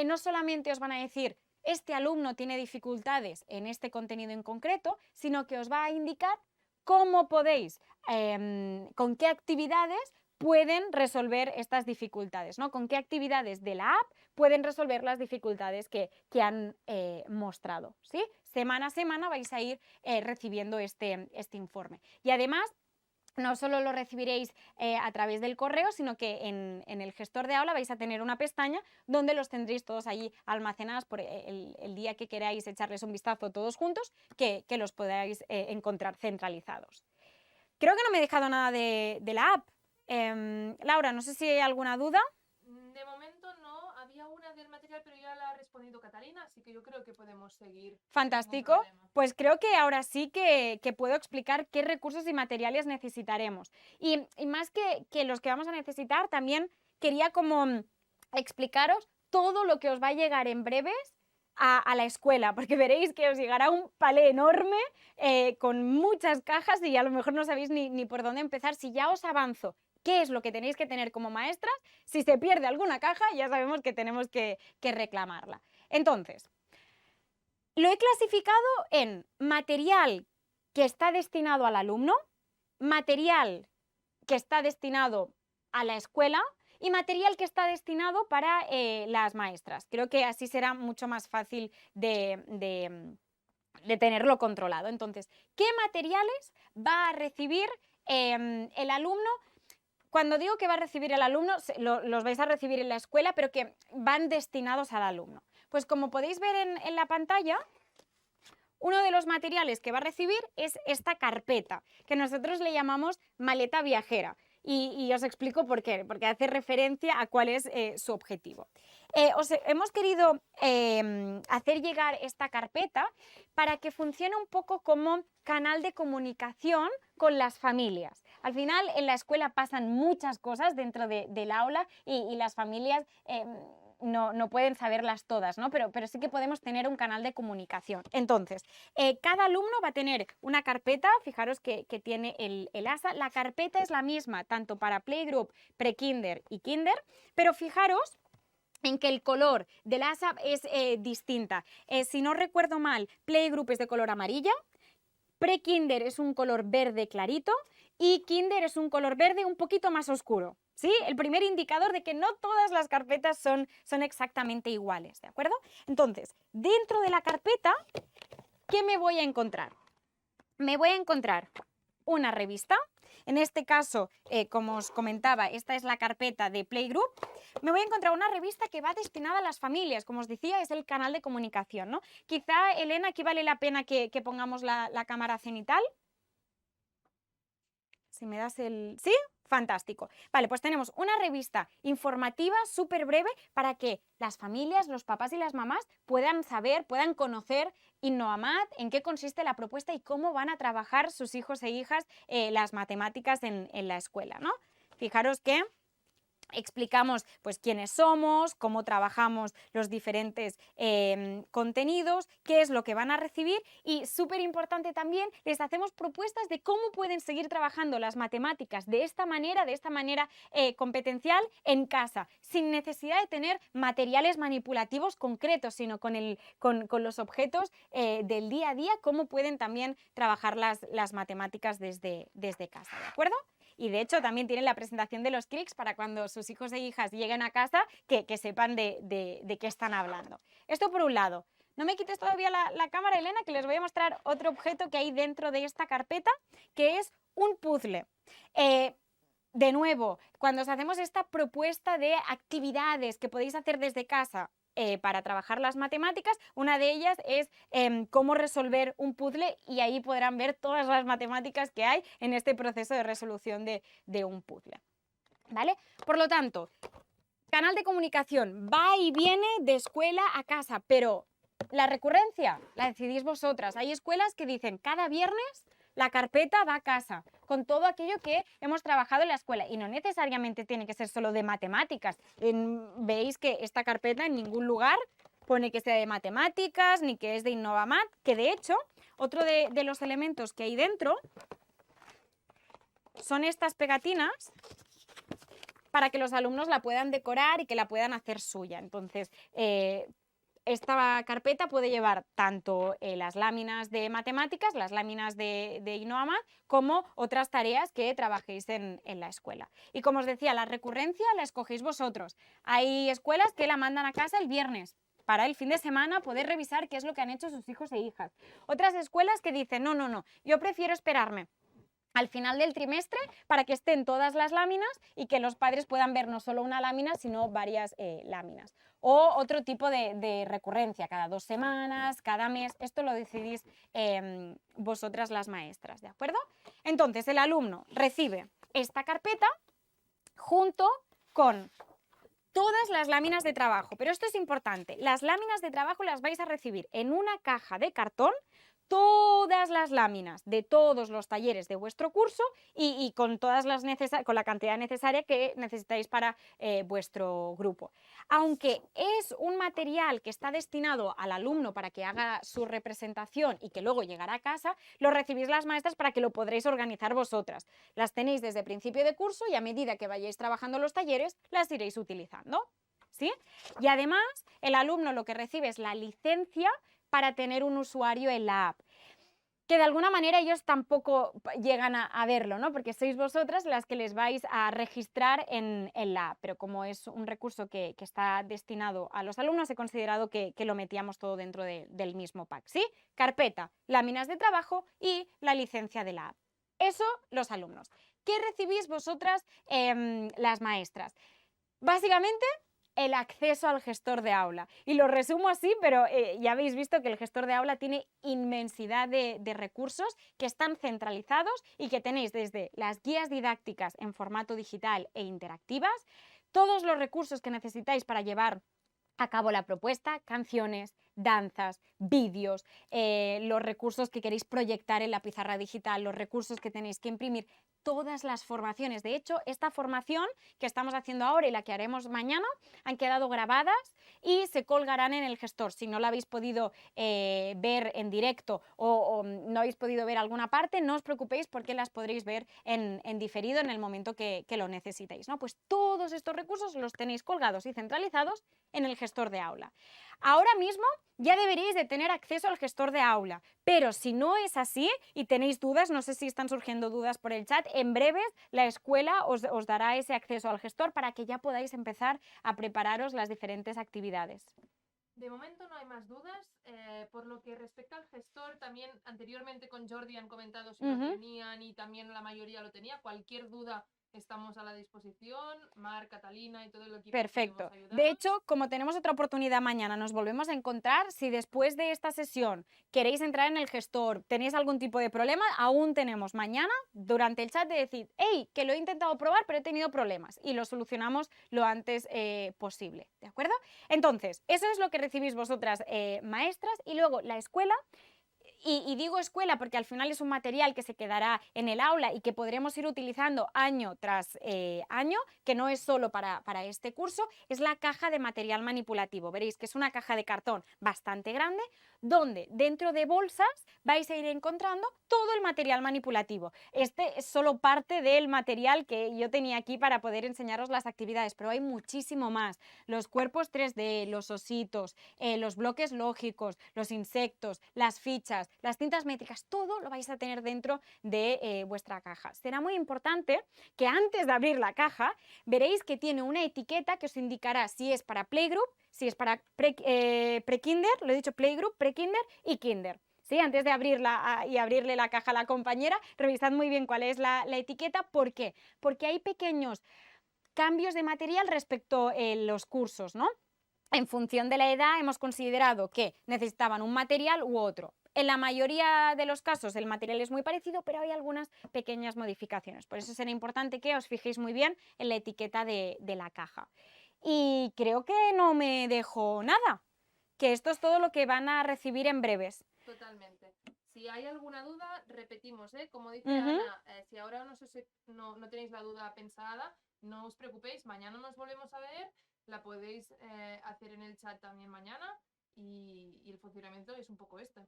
no solamente os van a decir este alumno tiene dificultades en este contenido en concreto, sino que os va a indicar cómo podéis, con qué actividades pueden resolver estas dificultades, ¿no? Con qué actividades de la app pueden resolver las dificultades que han mostrado, ¿sí? Semana a semana vais a ir recibiendo este informe. Y además, no solo lo recibiréis a través del correo, sino que en el gestor de aula vais a tener una pestaña donde los tendréis todos allí almacenados por el día que queráis echarles un vistazo todos juntos, que los podáis encontrar centralizados. Creo que no me he dejado nada de la app. Laura, no sé si hay alguna duda. De momento no, había una del material, pero ya la ha respondido Catalina, así que yo creo que podemos seguir. Fantástico, pues creo que ahora sí que puedo explicar qué recursos y materiales necesitaremos. Y más que los que vamos a necesitar, también quería como explicaros todo lo que os va a llegar en breves a la escuela, porque veréis que os llegará un palé enorme con muchas cajas y a lo mejor no sabéis ni por dónde empezar. Si ya os avanzo qué es lo que tenéis que tener como maestras, si se pierde alguna caja ya sabemos que tenemos que reclamarla. Entonces, lo he clasificado en material que está destinado al alumno, material que está destinado a la escuela y material que está destinado para las maestras. Creo que así será mucho más fácil de tenerlo controlado. Entonces, ¿qué materiales va a recibir el alumno? cuando digo que va a recibir el alumno, los vais a recibir en la escuela, pero que van destinados al alumno. Pues como podéis ver en la pantalla, uno de los materiales que va a recibir es esta carpeta, que nosotros le llamamos maleta viajera. Y os explico por qué, porque hace referencia a cuál es su objetivo. Hemos querido hacer llegar esta carpeta para que funcione un poco como canal de comunicación con las familias. Al final, en la escuela pasan muchas cosas dentro del aula y las familias no pueden saberlas todas, ¿no? Pero sí que podemos tener un canal de comunicación. Entonces, cada alumno va a tener una carpeta, fijaros que tiene el ASA. La carpeta es la misma, tanto para Playgroup, Pre-Kinder y Kinder, pero fijaros en que el color del ASA es distinta. Si no recuerdo mal, Playgroup es de color amarilla, Pre-Kinder es un color verde clarito y Kinder es un color verde un poquito más oscuro. ¿Sí? El primer indicador de que no todas las carpetas son exactamente iguales, ¿de acuerdo? Entonces, dentro de la carpeta, ¿qué me voy a encontrar? Me voy a encontrar una revista. En este caso, como os comentaba, esta es la carpeta de Playgroup. Me voy a encontrar una revista que va destinada a las familias, como os decía, es el canal de comunicación, ¿no? Quizá, Elena, aquí vale la pena que pongamos la cámara cenital. Si me das el... ¿Sí? Fantástico. Vale, pues tenemos una revista informativa súper breve para que las familias, los papás y las mamás puedan saber, puedan conocer Innovamat, en qué consiste la propuesta y cómo van a trabajar sus hijos e hijas las matemáticas en la escuela, ¿no? Fijaros que explicamos pues quiénes somos, cómo trabajamos los diferentes contenidos, qué es lo que van a recibir y, súper importante también, les hacemos propuestas de cómo pueden seguir trabajando las matemáticas de esta manera competencial en casa, sin necesidad de tener materiales manipulativos concretos, sino con los objetos del día a día, cómo pueden también trabajar las matemáticas desde casa, ¿de acuerdo? Y de hecho también tienen la presentación de los CRICs para cuando sus hijos e hijas lleguen a casa que sepan de qué están hablando. Esto por un lado. No me quites todavía la cámara, Elena, que les voy a mostrar otro objeto que hay dentro de esta carpeta, que es un puzzle. De nuevo, cuando os hacemos esta propuesta de actividades que podéis hacer desde casa, para trabajar las matemáticas, una de ellas es cómo resolver un puzzle y ahí podrán ver todas las matemáticas que hay en este proceso de resolución de un puzzle, ¿vale? Por lo tanto, canal de comunicación va y viene de escuela a casa, pero la recurrencia la decidís vosotras. Hay escuelas que dicen cada viernes la carpeta va a casa, con todo aquello que hemos trabajado en la escuela. Y no necesariamente tiene que ser solo de matemáticas. Veis que esta carpeta en ningún lugar pone que sea de matemáticas, ni que es de Innovamat, que de hecho, otro de los elementos que hay dentro son estas pegatinas para que los alumnos la puedan decorar y que la puedan hacer suya. Entonces, esta carpeta puede llevar tanto las láminas de matemáticas, las láminas de Innovamat, como otras tareas que trabajéis en la escuela. Y como os decía, la recurrencia la escogéis vosotros. Hay escuelas que la mandan a casa el viernes, para el fin de semana poder revisar qué es lo que han hecho sus hijos e hijas. Otras escuelas que dicen, no, yo prefiero esperarme al final del trimestre para que estén todas las láminas y que los padres puedan ver no solo una lámina, sino varias láminas. O otro tipo de recurrencia, cada 2 semanas, cada mes, esto lo decidís vosotras las maestras, ¿de acuerdo? Entonces el alumno recibe esta carpeta junto con todas las láminas de trabajo, pero esto es importante, las láminas de trabajo las vais a recibir en una caja de cartón, todas las láminas de todos los talleres de vuestro curso y con con la cantidad necesaria que necesitáis para vuestro grupo. Aunque es un material que está destinado al alumno para que haga su representación y que luego llegará a casa, lo recibís las maestras para que lo podréis organizar vosotras. Las tenéis desde principio de curso y a medida que vayáis trabajando los talleres, las iréis utilizando, ¿sí? Y además, el alumno lo que recibe es la licencia para tener un usuario en la app, que de alguna manera ellos tampoco llegan a verlo, ¿no? Porque sois vosotras las que les vais a registrar en la app, pero como es un recurso que está destinado a los alumnos, he considerado que lo metíamos todo dentro del mismo pack, ¿sí? Carpeta, láminas de trabajo y la licencia de la app. Eso, los alumnos. ¿Qué ¿Qué recibís vosotras, las maestras? Básicamente, el acceso al gestor de aula. Y lo resumo así, pero ya habéis visto que el gestor de aula tiene inmensidad de recursos que están centralizados y que tenéis desde las guías didácticas en formato digital e interactivas, todos los recursos que necesitáis para llevar a cabo la propuesta, canciones, danzas, vídeos, los recursos que queréis proyectar en la pizarra digital, los recursos que tenéis que imprimir, todas las formaciones. De hecho, esta formación que estamos haciendo ahora y la que haremos mañana han quedado grabadas y se colgarán en el gestor. Si no la habéis podido ver en directo o no habéis podido ver alguna parte, no os preocupéis porque las podréis ver en diferido en el momento que lo necesitéis, ¿no? Pues todos estos recursos los tenéis colgados y centralizados en el gestor de aula. Ahora mismo ya deberíais de tener acceso al gestor de aula, pero si no es así y tenéis dudas, no sé si están surgiendo dudas por el chat, en breves la escuela os dará ese acceso al gestor para que ya podáis empezar a prepararos las diferentes actividades. De momento no hay más dudas. Por lo que respecta al gestor, también anteriormente con Jordi han comentado si lo tenían y también la mayoría lo tenía. Cualquier duda estamos a la disposición, Mar, Catalina y todo el equipo. Perfecto. De hecho, como tenemos otra oportunidad mañana, nos volvemos a encontrar. Si después de esta sesión queréis entrar en el gestor, tenéis algún tipo de problema, aún tenemos mañana durante el chat de decir, hey, que lo he intentado probar pero he tenido problemas y lo solucionamos lo antes posible, ¿de acuerdo? Entonces, eso es lo que recibís vosotras, maestras, y luego la escuela. Y digo escuela porque al final es un material que se quedará en el aula y que podremos ir utilizando año tras año, que no es solo para este curso, es la caja de material manipulativo. Veréis que es una caja de cartón bastante grande, donde dentro de bolsas vais a ir encontrando todo el material manipulativo. Este es solo parte del material que yo tenía aquí para poder enseñaros las actividades, pero hay muchísimo más. Los cuerpos 3D, los ositos, los bloques lógicos, los insectos, las fichas, las cintas métricas, todo lo vais a tener dentro de vuestra caja. Será muy importante que antes de abrir la caja veréis que tiene una etiqueta que os indicará si es para Playgroup, si es para pre-kinder, lo he dicho Playgroup, pre-kinder y kinder. ¿Sí? Antes de abrirla y abrirle la caja a la compañera, revisad muy bien cuál es la etiqueta. ¿Por qué? Porque hay pequeños cambios de material respecto a los cursos, ¿no? En función de la edad hemos considerado que necesitaban un material u otro. En la mayoría de los casos el material es muy parecido, pero hay algunas pequeñas modificaciones. Por eso será importante que os fijéis muy bien en la etiqueta de la caja. Y creo que no me dejo nada, que esto es todo lo que van a recibir en breves. Totalmente. Si hay alguna duda, repetimos, ¿eh? Como dice Ana, si ahora no tenéis la duda pensada, no os preocupéis, mañana nos volvemos a ver, la podéis hacer en el chat también mañana y el funcionamiento es un poco este.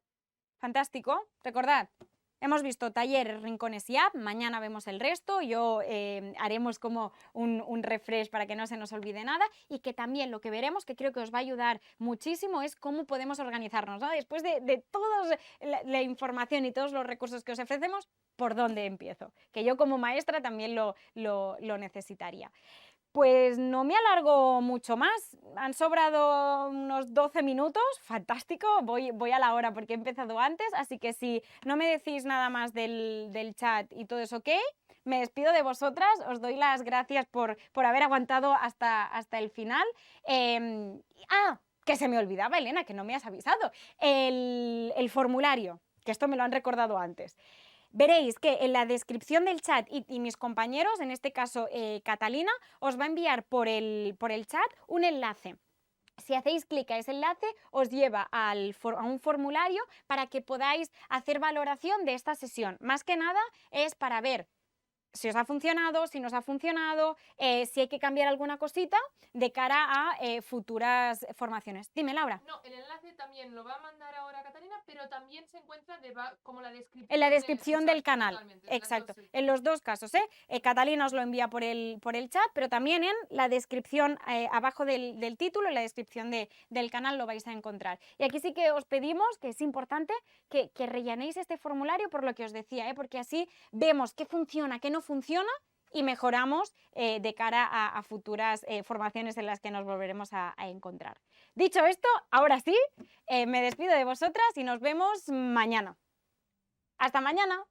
Fantástico. Recordad, hemos visto talleres, rincones y app, mañana vemos el resto, haremos como un refresh para que no se nos olvide nada y que también lo que veremos, que creo que os va a ayudar muchísimo, es cómo podemos organizarnos, ¿no? Después de toda la información y todos los recursos que os ofrecemos, ¿por dónde empiezo? Que yo como maestra también lo necesitaría. Pues no me alargo mucho más, han sobrado unos 12 minutos, fantástico, voy a la hora porque he empezado antes, así que si no me decís nada más del chat y todo es ok, me despido de vosotras, os doy las gracias por haber aguantado hasta el final. Que se me olvidaba, Elena, que no me has avisado, el formulario, que esto me lo han recordado antes. Veréis que en la descripción del chat y mis compañeros, en este caso Catalina, os va a enviar por el chat un enlace. Si hacéis clic a ese enlace, os lleva a un formulario para que podáis hacer valoración de esta sesión. Más que nada es para ver si os ha funcionado, si nos ha funcionado, si hay que cambiar alguna cosita de cara a futuras formaciones. Dime, Laura. No, el enlace también lo va a mandar ahora Catalina, pero también se encuentra como la descripción. En la descripción del canal, exacto. En los dos casos, Catalina os lo envía por el chat, pero también en la descripción, abajo del título, en la descripción del canal lo vais a encontrar. Y aquí sí que os pedimos, que es importante, que rellenéis este formulario por lo que os decía, porque así vemos qué funciona, qué no funciona y mejoramos de cara a futuras formaciones en las que nos volveremos a encontrar. Dicho esto, ahora sí, me despido de vosotras y nos vemos mañana. ¡Hasta mañana!